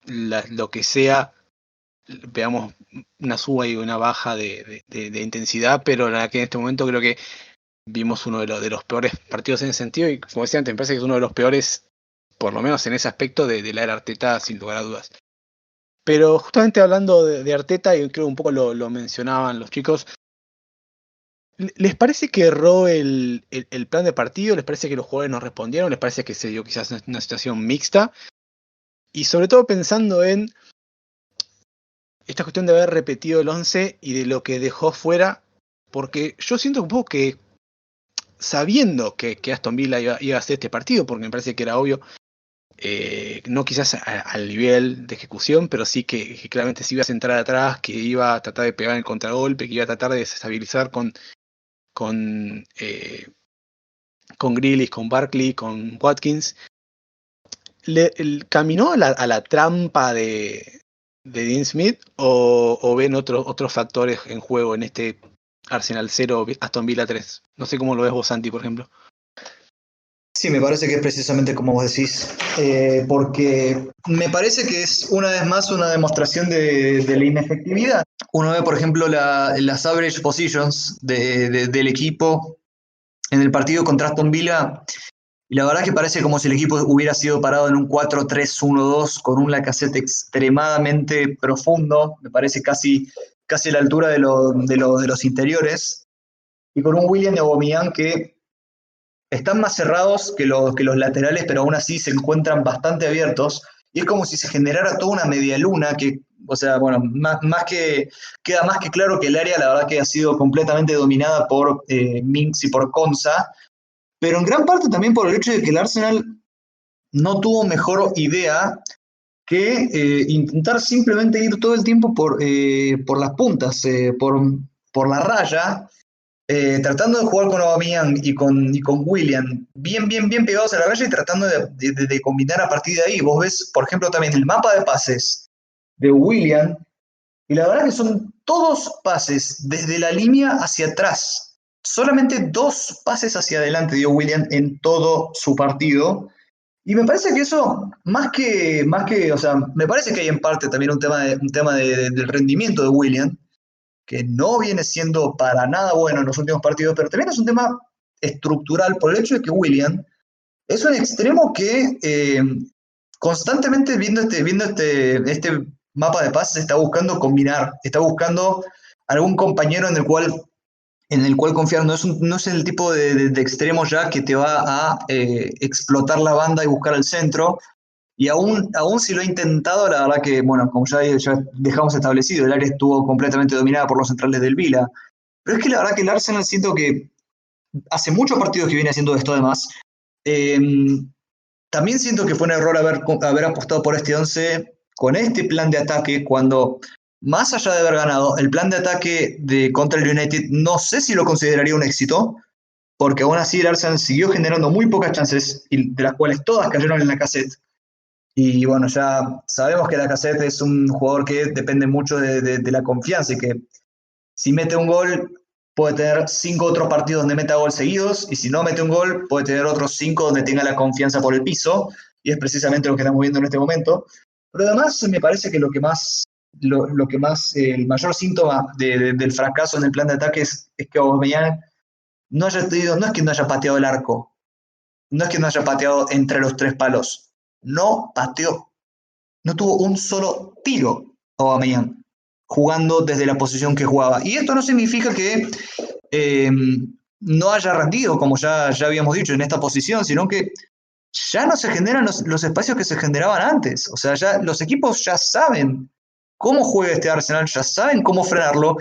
lo que sea, veamos una suba y una baja de intensidad, pero la verdad que en este momento creo que vimos uno de los peores partidos en ese sentido y como decía antes, me parece que es uno de los peores, por lo menos en ese aspecto, de la era Arteta, sin lugar a dudas. Pero justamente hablando de Arteta, y creo un poco lo mencionaban los chicos, ¿les parece que erró el plan de partido? ¿Les parece que los jugadores no respondieron? ¿Les parece que se dio quizás una situación mixta? Y sobre todo pensando en esta cuestión de haber repetido el 11 y de lo que dejó fuera, porque yo siento un poco que sabiendo que Aston Villa iba a hacer este partido, porque me parece que era obvio, no quizás al nivel de ejecución, pero sí que claramente se iba a centrar atrás, que iba a tratar de pegar el contragolpe, que iba a tratar de desestabilizar con, eh, con Grealish, con Barkley, con Watkins. ¿Caminó a la trampa de Dean Smith o ven otros factores en juego en este Arsenal 0, Aston Villa 3? No sé cómo lo ves vos, Santi, por ejemplo. Sí, me parece que es precisamente como vos decís, porque me parece que es una vez más una demostración de la inefectividad. Uno ve, por ejemplo, las average positions del equipo en el partido contra Aston Villa, y la verdad que parece como si el equipo hubiera sido parado en un 4-3-1-2 con un Lacazette extremadamente profundo, me parece casi a la altura de los interiores, y con un William y Aubameyang que están más cerrados que los laterales, pero aún así se encuentran bastante abiertos. Y es como si se generara toda una media luna que, o sea, bueno, queda más que claro que el área, la verdad que ha sido completamente dominada por Minks y por Konsa, pero en gran parte también por el hecho de que el Arsenal no tuvo mejor idea que intentar simplemente ir todo el tiempo por las puntas, por la raya, tratando de jugar con Aubameyang y con William bien pegados a la raya y tratando de combinar a partir de ahí. Vos ves, por ejemplo, también el mapa de pases de William, y la verdad que son todos pases desde la línea hacia atrás. Solamente 2 pases hacia adelante dio William en todo su partido. Y me parece que eso, o sea, me parece que hay en parte también un tema del rendimiento de William, que no viene siendo para nada bueno en los últimos partidos, pero también es un tema estructural por el hecho de que William es un extremo que constantemente viendo este mapa de pases está buscando combinar, está buscando algún compañero en el cual confiar. No es el tipo de extremo ya que te va a explotar la banda y buscar el centro. Y aún si lo ha intentado, la verdad que, bueno, como ya dejamos establecido, el área estuvo completamente dominada por los centrales del Vila. Pero es que la verdad que el Arsenal siento que hace muchos partidos que viene haciendo esto además. Eh, También siento que fue un error haber apostado por este 11 con este plan de ataque cuando, más allá de haber ganado, el plan de ataque contra el United no sé si lo consideraría un éxito, porque aún así el Arsenal siguió generando muy pocas chances, de las cuales todas cayeron en la cassette. Y bueno, ya sabemos que la cassette es un jugador que depende mucho de la confianza y que si mete un gol puede tener 5 otros partidos donde meta gol seguidos, y si no mete un gol puede tener otros 5 donde tenga la confianza por el piso, y es precisamente lo que estamos viendo en este momento. Pero además me parece que el mayor síntoma del fracaso en el plan de ataque es que Aubameyang no es que no haya pateado el arco, no es que no haya pateado entre los 3 palos, no pateó, no tuvo un solo tiro Aubameyang jugando desde la posición que jugaba. Y esto no significa que no haya rendido, como ya habíamos dicho, en esta posición, sino que ya no se generan los espacios que se generaban antes. O sea, ya los equipos ya saben cómo juega este Arsenal, ya saben cómo frenarlo,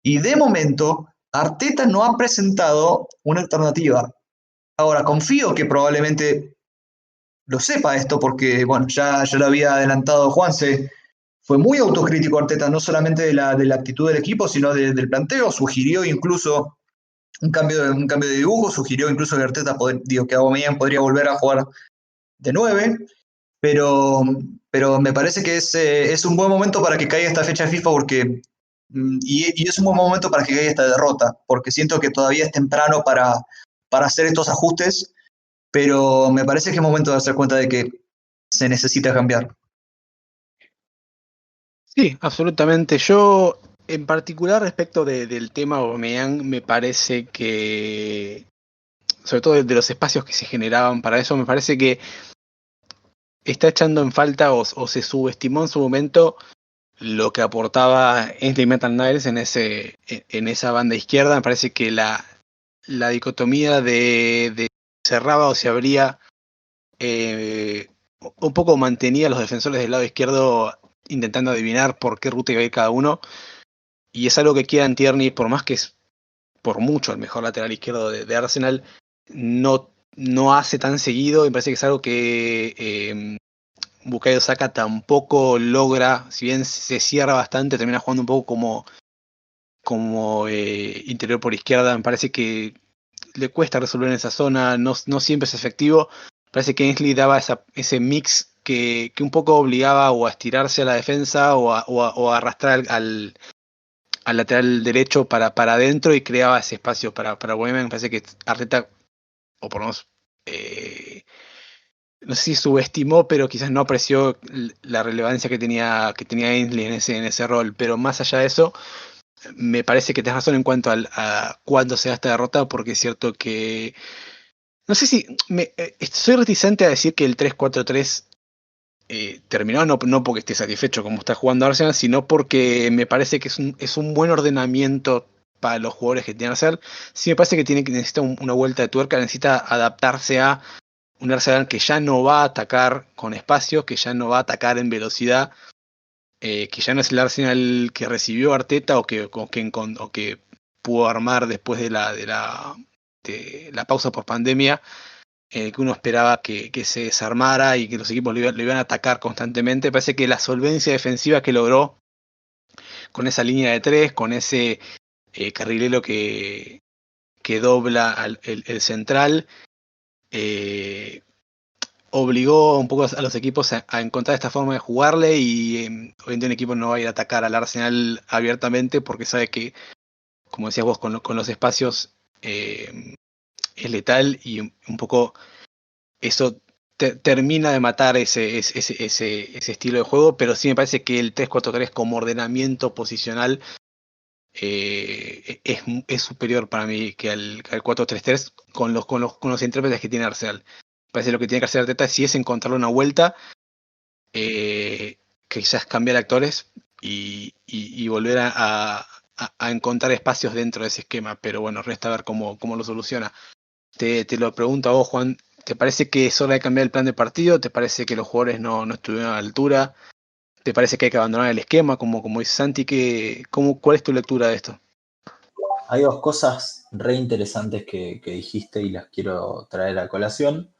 y de momento Arteta no ha presentado una alternativa. Ahora, confío que probablemente lo sepa esto, porque bueno, ya lo había adelantado Juanse, fue muy autocrítico Arteta, no solamente de la actitud del equipo, sino del planteo, sugirió incluso un cambio de dibujo, sugirió incluso que Arteta, que Aubameyang podría volver a jugar de 9, pero me parece que es un buen momento para que caiga esta fecha de FIFA porque y es un buen momento para que caiga esta derrota, porque siento que todavía es temprano para hacer estos ajustes, pero me parece que es momento de darse cuenta de que se necesita cambiar. Sí, absolutamente. Yo, en particular, respecto del tema Aubameyang, me parece que, sobre todo de los espacios que se generaban para eso, me parece que está echando en falta o se subestimó en su momento lo que aportaba Ainsley Maitland-Niles en esa banda izquierda. Me parece que la dicotomía de cerraba o se abría un poco mantenía a los defensores del lado izquierdo intentando adivinar por qué ruta iba a ir cada uno. Y es algo que Kieran Tierney, por más que es por mucho el mejor lateral izquierdo de Arsenal, no hace tan seguido. Me parece que es algo que Bukayo Saka tampoco logra, si bien se cierra bastante, termina jugando un poco como interior por izquierda. Me parece que le cuesta resolver en esa zona, no siempre es efectivo. Me parece que Ainsley daba ese mix que un poco obligaba o a estirarse a la defensa o a arrastrar al lateral derecho para adentro y creaba ese espacio para Bohemian. Me parece que Arteta, o por lo menos, no sé si subestimó, pero quizás no apreció la relevancia que tenía Ainsley en ese rol. Pero más allá de eso, me parece que tenés razón en cuanto a cuándo se da esta derrota, porque es cierto que no sé si soy reticente a decir que el 3-4-3 terminó, no porque esté satisfecho como está jugando Arsenal, sino porque me parece que es un buen ordenamiento para los jugadores que tiene Arsenal. Sí me parece que necesita una vuelta de tuerca, necesita adaptarse a un Arsenal que ya no va a atacar con espacio, que ya no va a atacar en velocidad, que ya no es el Arsenal que recibió Arteta o que pudo armar después de la pausa por pandemia, que uno esperaba que se desarmara y que los equipos lo iban a atacar constantemente. Parece que la solvencia defensiva que logró con esa línea de tres, con ese carrilero que dobla el central, obligó un poco a los equipos a encontrar esta forma de jugarle y obviamente un equipo no va a ir a atacar al Arsenal abiertamente porque sabe que, como decías vos, con los espacios es letal y un poco eso termina de matar ese estilo de juego, pero sí me parece que el 3-4-3 como ordenamiento posicional es superior para mí que al 4-3-3 con los intérpretes que tiene Arsenal. Me parece que lo que tiene que hacer Arteta si es encontrarle una vuelta, quizás cambiar actores y volver a encontrar espacios dentro de ese esquema, pero bueno, resta ver cómo lo soluciona. Te lo pregunto a vos, Juan, ¿te parece que es hora de cambiar el plan de partido? ¿Te parece que los jugadores no estuvieron a la altura? ¿Te parece que hay que abandonar el esquema, como dice Santi? ¿Cuál es tu lectura de esto? Hay dos cosas re interesantes que dijiste y las quiero traer a colación.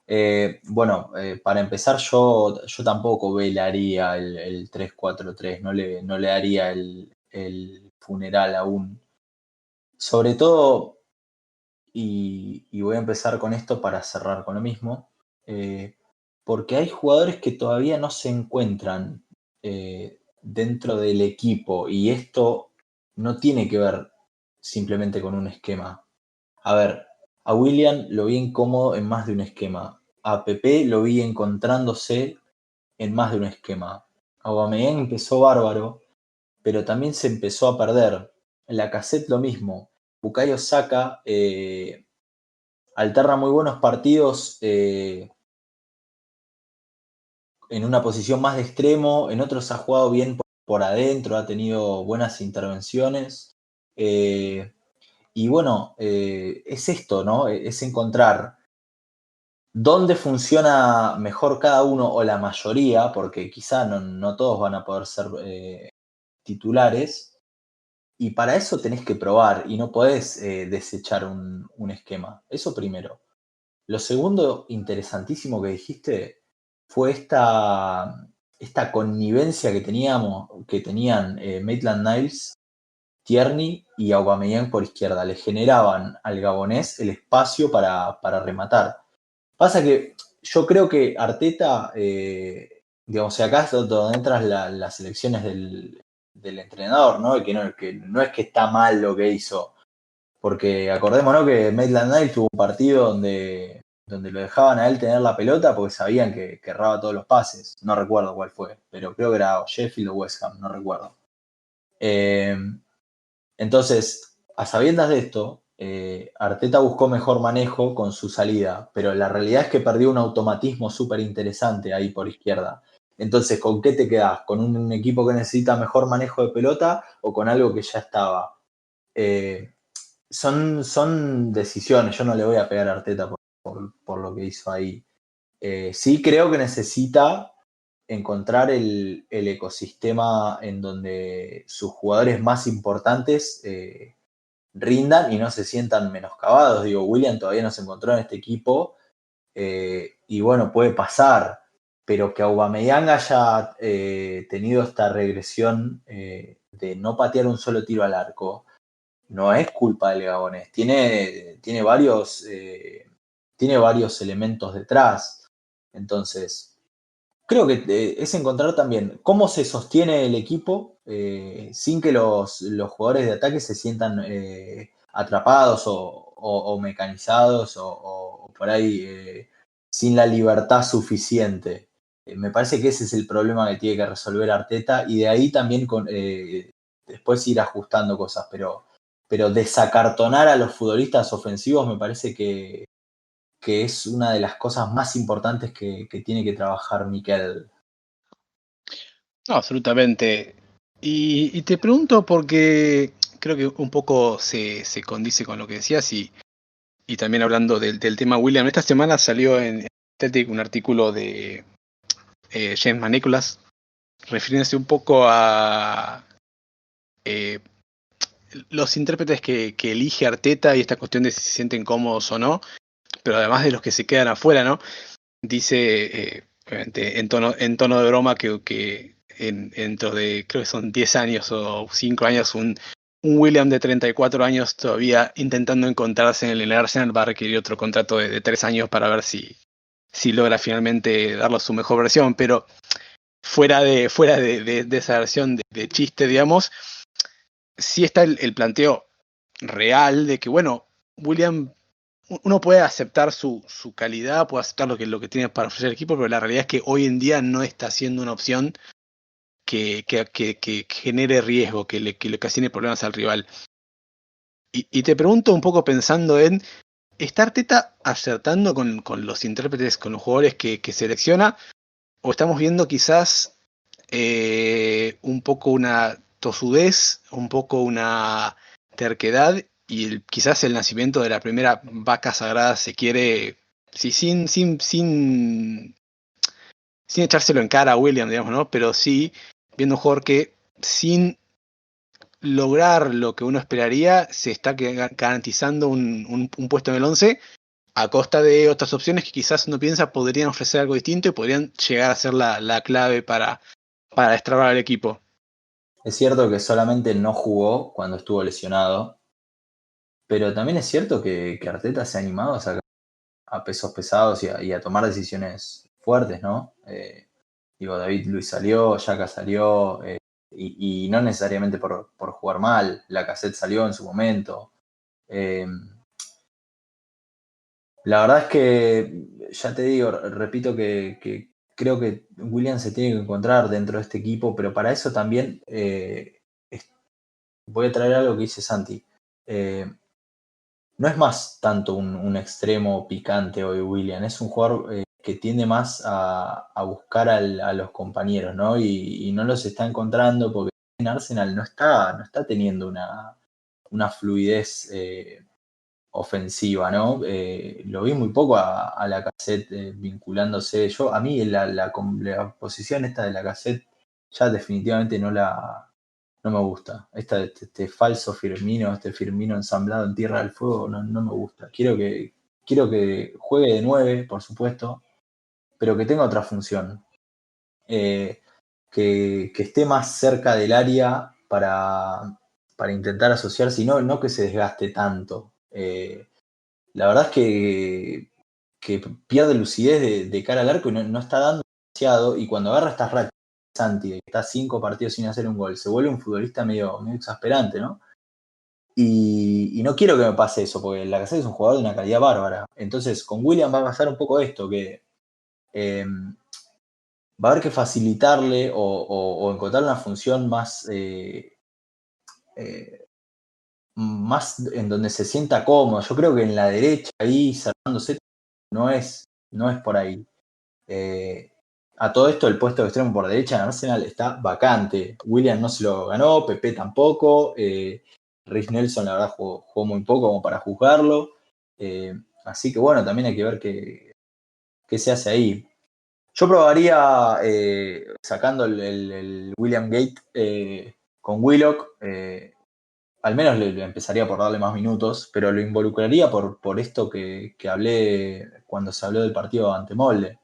Para empezar, yo tampoco velaría el 3-4-3, no le haría el funeral aún. Sobre todo, y voy a empezar con esto para cerrar con lo mismo, porque hay jugadores que todavía no se encuentran dentro del equipo y esto no tiene que ver simplemente con un esquema. A ver, a Willian lo vi incómodo en más de un esquema. A Pepe lo vi encontrándose en más de un esquema. Aubameyang empezó bárbaro, pero también se empezó a perder. En la cassette lo mismo. Bukayo Saka alterna muy buenos partidos en una posición más de extremo, en otros ha jugado bien por adentro, ha tenido buenas intervenciones. Y bueno, es esto, ¿no? Es encontrar dónde funciona mejor cada uno o la mayoría, porque quizá no todos van a poder ser titulares, y para eso tenés que probar y no podés desechar un esquema. Eso primero. Lo segundo interesantísimo que dijiste fue esta connivencia que tenían Maitland-Niles, Tierney y Aubameyang por izquierda. Le generaban al gabonés el espacio para rematar. Pasa que yo creo que Arteta, digamos, acá es donde entran las elecciones del entrenador, ¿no? Que no es que está mal lo que hizo. Porque acordémonos que Maitland-Niles tuvo un partido donde lo dejaban a él tener la pelota porque sabían que erraba todos los pases. No recuerdo cuál fue, pero creo que era Sheffield o West Ham, no recuerdo. Entonces, a sabiendas de esto, Arteta buscó mejor manejo con su salida, pero la realidad es que perdió un automatismo súper interesante ahí por izquierda. Entonces, ¿con qué te quedás? ¿Con un equipo que necesita mejor manejo de pelota o con algo que ya estaba? Son decisiones, yo no le voy a pegar a Arteta por lo que hizo ahí. Sí creo que necesita encontrar el ecosistema en donde sus jugadores más importantes rindan y no se sientan menoscabados. Digo, William todavía no se encontró en este equipo y bueno, puede pasar, pero que Aubameyang haya tenido esta regresión de no patear un solo tiro al arco, no es culpa del Gabonés. Tiene varios elementos detrás. Entonces, creo que es encontrar también cómo se sostiene el equipo sin que los jugadores de ataque se sientan atrapados o mecanizados o por ahí sin la libertad suficiente. Me parece que ese es el problema que tiene que resolver Arteta y de ahí también después ir ajustando cosas, pero desacartonar a los futbolistas ofensivos me parece que es una de las cosas más importantes que tiene que trabajar Mikel. No, absolutamente. Y te pregunto porque creo que un poco se condice con lo que decías y también hablando del tema William. Esta semana salió en Athletic un artículo de James Manicolas refiriéndose un poco a eh, los intérpretes que elige Arteta y esta cuestión de si se sienten cómodos o no, pero además de los que se quedan afuera, ¿no? Dice, obviamente, en tono de broma que dentro de, creo que son 10 años o 5 años, un William de 34 años todavía intentando encontrarse en el Arsenal va a requerir otro contrato de 3 años para ver si logra finalmente darle su mejor versión, pero fuera de esa versión de chiste, digamos, sí está el planteo real de que, bueno, William, uno puede aceptar su calidad, puede aceptar lo que tiene para ofrecer el equipo, pero la realidad es que hoy en día no está siendo una opción que genere riesgo, que le ocasione problemas al rival. Y te pregunto un poco pensando en, ¿está Arteta acertando con los intérpretes, con los jugadores que selecciona? ¿O estamos viendo quizás un poco una tosudez, un poco una terquedad y quizás el nacimiento de la primera vaca sagrada se quiere, sí, sin echárselo en cara a William, digamos, ¿no? Pero sí viendo un jugador que sin lograr lo que uno esperaría se está garantizando un puesto en el 11 a costa de otras opciones que quizás uno piensa podrían ofrecer algo distinto y podrían llegar a ser la clave para destrabar al equipo. Es cierto que solamente no jugó cuando estuvo lesionado, pero también es cierto que Arteta se ha animado a sacar a pesos pesados y a tomar decisiones fuertes, ¿no? Digo, David Luiz salió, Xhaka salió, y no necesariamente por jugar mal, Lacazette salió en su momento. La verdad es que, ya te digo, repito que creo que William se tiene que encontrar dentro de este equipo, pero para eso también voy a traer algo que dice Santi. No es más tanto un extremo picante hoy William, es un jugador que tiende más a buscar a los compañeros, ¿no? Y no los está encontrando porque en Arsenal no está teniendo una fluidez ofensiva, ¿no? Lo vi muy poco a Lacazette vinculándose. A mí la posición esta de Lacazette ya definitivamente no me gusta. Este falso Firmino, este Firmino ensamblado en Tierra del Fuego, no me gusta. Quiero que quiero que juegue de 9, por supuesto, pero que tenga otra función. Que esté más cerca del área para intentar asociarse y no que se desgaste tanto. La verdad es que pierde lucidez de cara al arco y no está dando demasiado. Y cuando agarra estas rachas, Santi, que está 5 partidos sin hacer un gol, se vuelve un futbolista medio exasperante, ¿no? Y no quiero que me pase eso, porque Lacazette es un jugador de una calidad bárbara. Entonces, con William va a pasar un poco esto, que va a haber que facilitarle o encontrar una función más en donde se sienta cómodo. Yo creo que en la derecha, ahí cerrándose, no es por ahí. A todo esto, el puesto de extremo por derecha en Arsenal está vacante. William no se lo ganó, Pepe tampoco. Reiss Nelson, la verdad, jugó muy poco como para juzgarlo. Así que bueno, también hay que ver qué se hace ahí. Yo probaría sacando el William Gate con Willock. Al menos le empezaría por darle más minutos, pero lo involucraría por esto que hablé cuando se habló del partido ante Molde.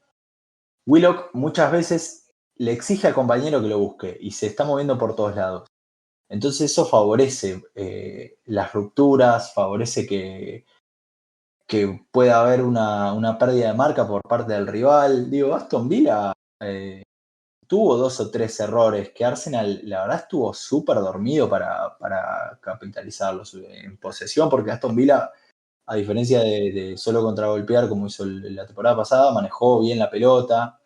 Willock muchas veces le exige al compañero que lo busque y se está moviendo por todos lados. Entonces eso favorece las rupturas, favorece que pueda haber una pérdida de marca por parte del rival. Digo, Aston Villa tuvo 2 o 3 errores que Arsenal, la verdad, estuvo súper dormido para capitalizarlos en posesión, porque Aston Villa, a diferencia de solo contragolpear como hizo la temporada pasada, manejó bien la pelota,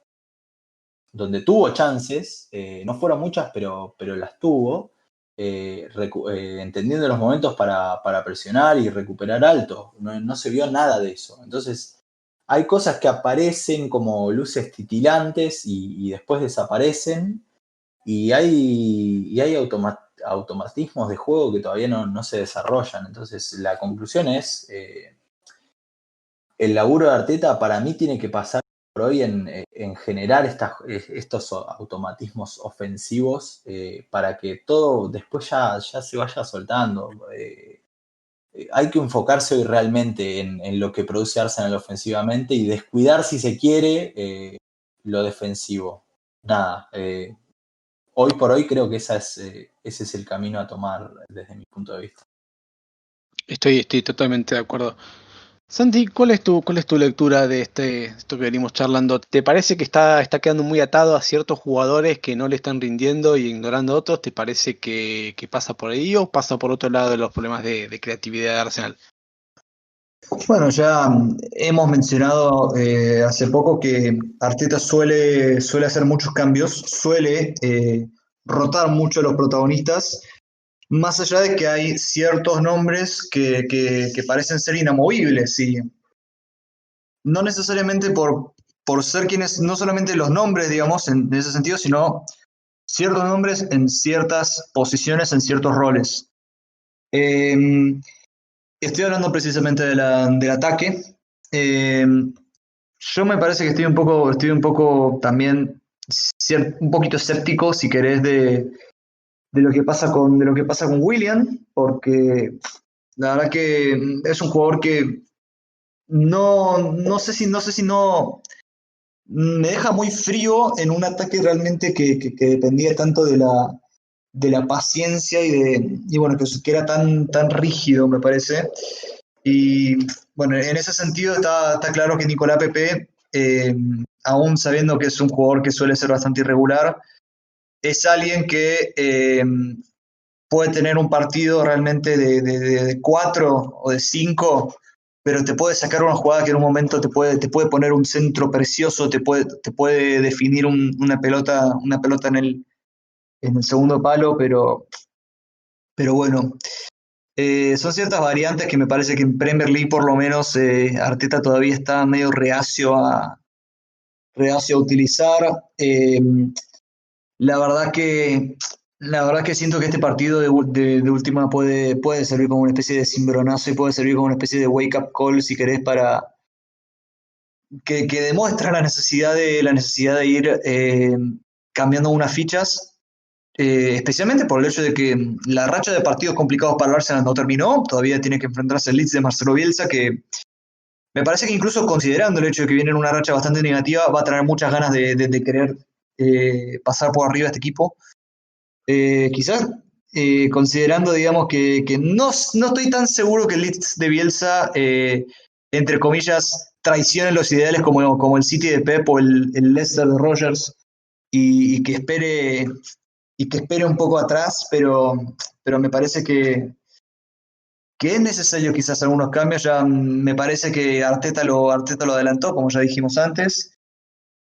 donde tuvo chances, no fueron muchas, pero las tuvo, entendiendo los momentos para presionar y recuperar alto. No se vio nada de eso. Entonces, hay cosas que aparecen como luces titilantes y después desaparecen, y hay automatismos de juego que todavía no se desarrollan. Entonces, la conclusión es, el laburo de Arteta para mí tiene que pasar por hoy en generar estos automatismos ofensivos para que todo después ya se vaya soltando. Hay que enfocarse hoy realmente en lo que produce Arsenal ofensivamente y descuidar, si se quiere, lo defensivo. Nada, hoy por hoy creo que ese es el camino a tomar desde mi punto de vista. Estoy totalmente de acuerdo. Santi, ¿cuál es tu lectura de esto que venimos charlando? ¿Te parece que está quedando muy atado a ciertos jugadores que no le están rindiendo y ignorando a otros? ¿Te parece que pasa por ahí o pasa por otro lado de los problemas de creatividad de Arsenal? Bueno, ya hemos mencionado hace poco que Arteta suele hacer muchos cambios, suele rotar mucho a los protagonistas, más allá de que hay ciertos nombres que parecen ser inamovibles, y no necesariamente por ser quienes, no solamente los nombres, digamos, en ese sentido, sino ciertos nombres en ciertas posiciones, en ciertos roles. Estoy hablando precisamente del ataque. Yo me parece que estoy un poco también un poquito escéptico, si querés, de lo que pasa con William, porque la verdad que es un jugador que no sé si no me deja muy frío en un ataque realmente que dependía tanto de la paciencia y bueno, que era tan rígido, me parece. Y bueno, en ese sentido está claro que Nicolás Pepe, aún sabiendo que es un jugador que suele ser bastante irregular, es alguien que puede tener un partido realmente de 4 o de 5, pero te puede sacar una jugada que en un momento te puede poner un centro precioso, te puede definir una pelota en el segundo palo, pero bueno. Son ciertas variantes que me parece que en Premier League por lo menos Arteta todavía está medio reacio a utilizar. La verdad que siento que este partido de última puede servir como una especie de cimbronazo y puede servir como una especie de wake up call, si querés, para que demuestra la necesidad de ir cambiando unas fichas. Especialmente por el hecho de que la racha de partidos complicados para el Arsenal no terminó, todavía tiene que enfrentarse al Leeds de Marcelo Bielsa, que Me parece que incluso considerando el hecho de que viene en una racha bastante negativa, va a tener muchas ganas de querer pasar por arriba a este equipo. Quizás considerando, digamos, que no estoy tan seguro que el Leeds de Bielsa, entre comillas, traicione los ideales como el City de Pep o el Leicester de Rodgers y que espere un poco atrás, pero me parece que es necesario quizás algunos cambios. Ya me parece que Arteta lo adelantó, como ya dijimos antes,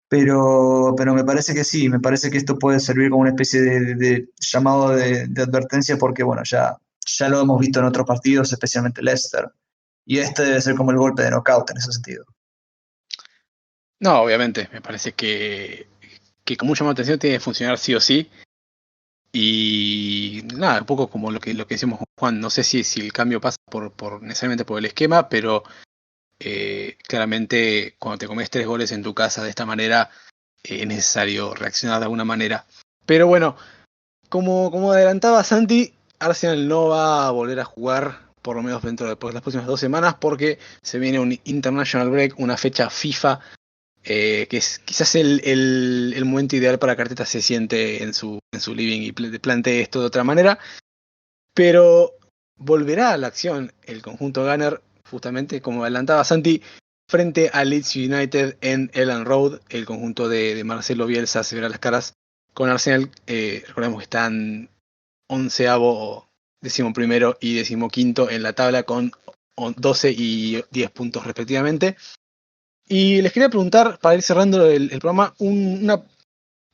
pero me parece que sí, me parece que esto puede servir como una especie de llamado de advertencia porque, bueno, ya lo hemos visto en otros partidos, especialmente Leicester, y este debe ser como el golpe de knockout en ese sentido. No, obviamente, me parece que con mucha más atención tiene que funcionar sí o sí. Y nada, un poco como lo que decimos con Juan, no sé si el cambio pasa necesariamente por el esquema, pero claramente cuando te comes 3 goles en tu casa de esta manera, es necesario reaccionar de alguna manera. Pero bueno, como adelantaba Santi, Arsenal no va a volver a jugar por lo menos dentro de las próximas 2 semanas porque se viene un International Break, una fecha FIFA, que es quizás el momento ideal para que Arteta se siente en su living y plantee esto de otra manera. Pero volverá a la acción el conjunto Gunner, justamente como adelantaba Santi, frente a Leeds United en Elland Road. El conjunto de Marcelo Bielsa se verá las caras con Arsenal. Recordemos que están 11º, 11º y 15º en la tabla con 12 y 10 puntos respectivamente. Y les quería preguntar, para ir cerrando el programa, una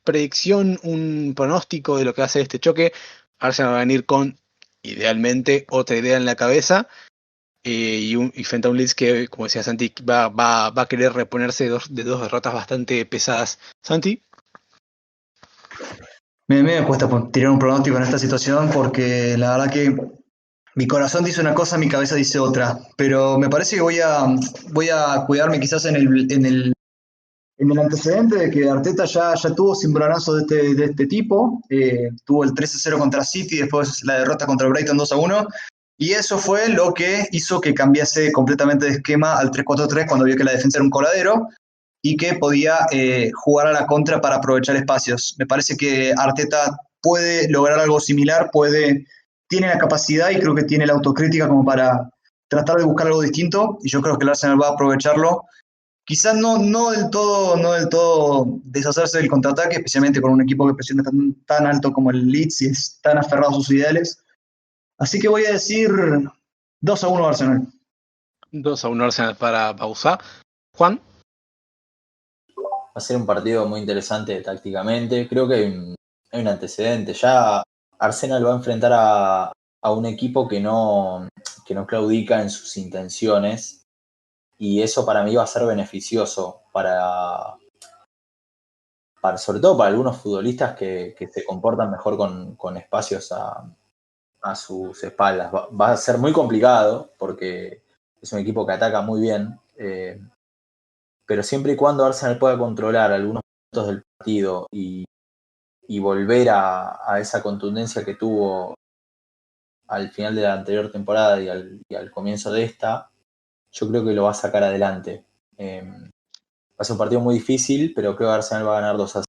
predicción, un pronóstico de lo que va a ser este choque. Arsenal va a venir con, idealmente, otra idea en la cabeza, y frente a un Leeds que, como decía Santi, va a querer reponerse de dos derrotas bastante pesadas. Santi. Me cuesta tirar un pronóstico en esta situación porque la verdad que mi corazón dice una cosa, mi cabeza dice otra, pero me parece que voy a cuidarme quizás en el antecedente de que Arteta ya tuvo cimbronazos de este tipo. Tuvo el 3-0 contra City, después la derrota contra el Brighton 2-1, y eso fue lo que hizo que cambiase completamente de esquema al 3-4-3 cuando vio que la defensa era un coladero y que podía jugar a la contra para aprovechar espacios. Me parece que Arteta puede lograr algo similar, tiene la capacidad y creo que tiene la autocrítica como para tratar de buscar algo distinto, y yo creo que el Arsenal va a aprovecharlo. Quizás no del todo deshacerse del contraataque, especialmente con un equipo que presiona tan alto como el Leeds y es tan aferrado a sus ideales. Así que voy a decir 2-1 Arsenal. 2-1 Arsenal para pausar. Juan. Va a ser un partido muy interesante tácticamente. Creo que hay un antecedente. Ya Arsenal va a enfrentar a un equipo que no claudica en sus intenciones. Y eso para mí va a ser beneficioso sobre todo para algunos futbolistas que se comportan mejor con espacios a sus espaldas. Va a ser muy complicado porque es un equipo que ataca muy bien. Pero siempre y cuando Arsenal pueda controlar algunos momentos del partido y volver a esa contundencia que tuvo al final de la anterior temporada y al comienzo de esta, yo creo que lo va a sacar adelante. Va a ser un partido muy difícil, pero creo que Arsenal va a ganar 2-0.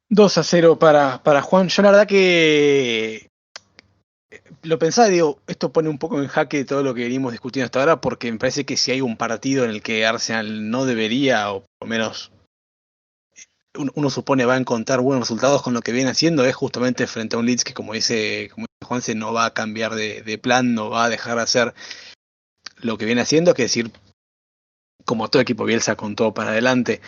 2-0 para Juan. Yo la verdad que lo pensaba y digo, esto pone un poco en jaque todo lo que venimos discutiendo hasta ahora, porque me parece que si hay un partido en el que Arsenal no debería, o por lo menos uno supone va a encontrar buenos resultados con lo que viene haciendo, es justamente frente a un Leeds que, como dice Juanse, no va a cambiar de plan, no va a dejar de hacer lo que viene haciendo, que es decir, como todo equipo Bielsa, con todo para adelante.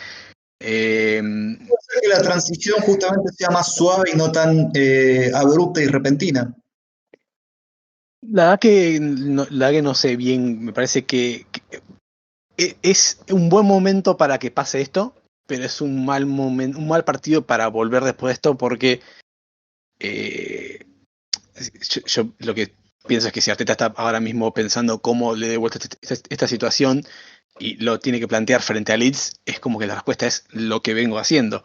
Puede ser que la transición justamente sea más suave y no tan abrupta y repentina. La verdad que no sé bien, me parece que es un buen momento para que pase esto, pero es un mal momento, un mal partido para volver después de esto, porque yo lo que pienso es que si Arteta está ahora mismo pensando cómo le dé vuelta esta situación y lo tiene que plantear frente a Leeds, es como que la respuesta es lo que vengo haciendo.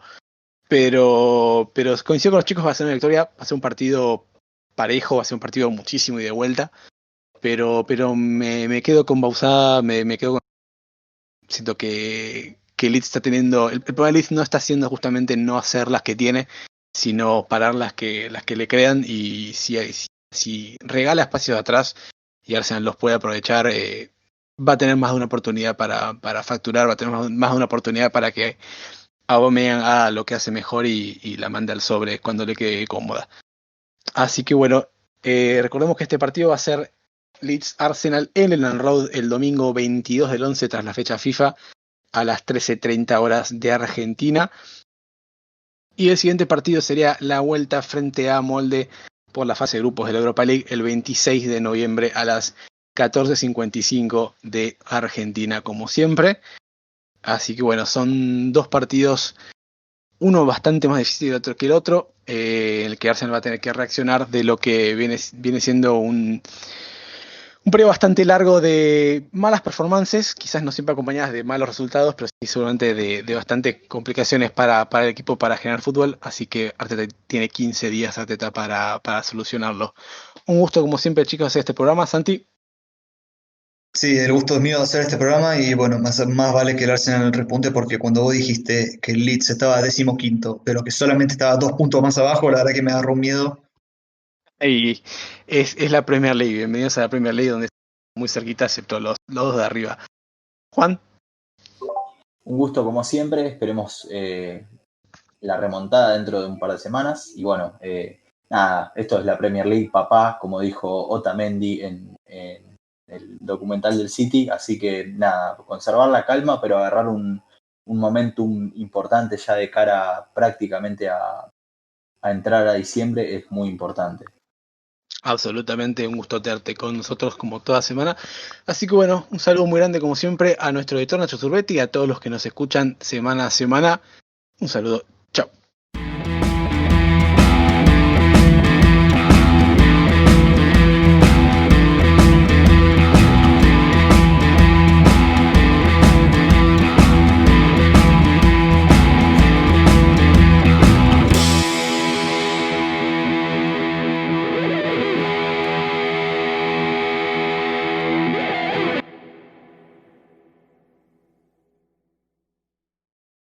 Pero coincido con los chicos, va a ser una victoria, va a ser un partido parejo, va a ser un partido muchísimo y de vuelta. pero me quedo con Bauzá, me quedo con... Siento que Leeds está teniendo... El problema de Leeds no está siendo justamente no hacer las que tiene, sino parar las que le crean, y si regala espacios atrás y Arsenal los puede aprovechar, va a tener más de una oportunidad para facturar, va a tener más de una oportunidad para que Aubameyang haga lo que hace mejor y la mande al sobre cuando le quede cómoda. Así que bueno, recordemos que este partido va a ser Leeds Arsenal en el Elland Road el domingo 22 del 11 tras la fecha FIFA a las 13:30 horas de Argentina. Y el siguiente partido sería la vuelta frente a Molde por la fase de grupos de la Europa League el 26 de noviembre a las 14:55 de Argentina, como siempre. Así que bueno, son dos partidos, uno bastante más difícil que el otro, en el que Arsenal va a tener que reaccionar de lo que viene siendo un periodo bastante largo de malas performances, quizás no siempre acompañadas de malos resultados, pero sí seguramente de bastantes complicaciones para el equipo para generar fútbol, así que Arteta tiene 15 días Arteta para solucionarlo. Un gusto como siempre, chicos, hacer este programa. Santi. Sí, el gusto es mío de hacer este programa y bueno, más vale que el Arsenal repunte porque cuando vos dijiste que el Leeds estaba 15º, pero que solamente estaba 2 puntos más abajo, la verdad que me agarró un miedo. Y es la Premier League, bienvenidos a la Premier League, donde estamos muy cerquita, excepto los dos de arriba. Juan. Un gusto como siempre, esperemos la remontada dentro de un par de semanas. Y bueno, nada, esto es la Premier League, papá, como dijo Otamendi en el documental del City. Así que nada, conservar la calma, pero agarrar un momentum importante ya de cara prácticamente a entrar a diciembre es muy importante. Absolutamente un gusto tenerte con nosotros como toda semana. Así que bueno, un saludo muy grande como siempre a nuestro editor Nacho Zurbetti y a todos los que nos escuchan semana a semana. Un saludo.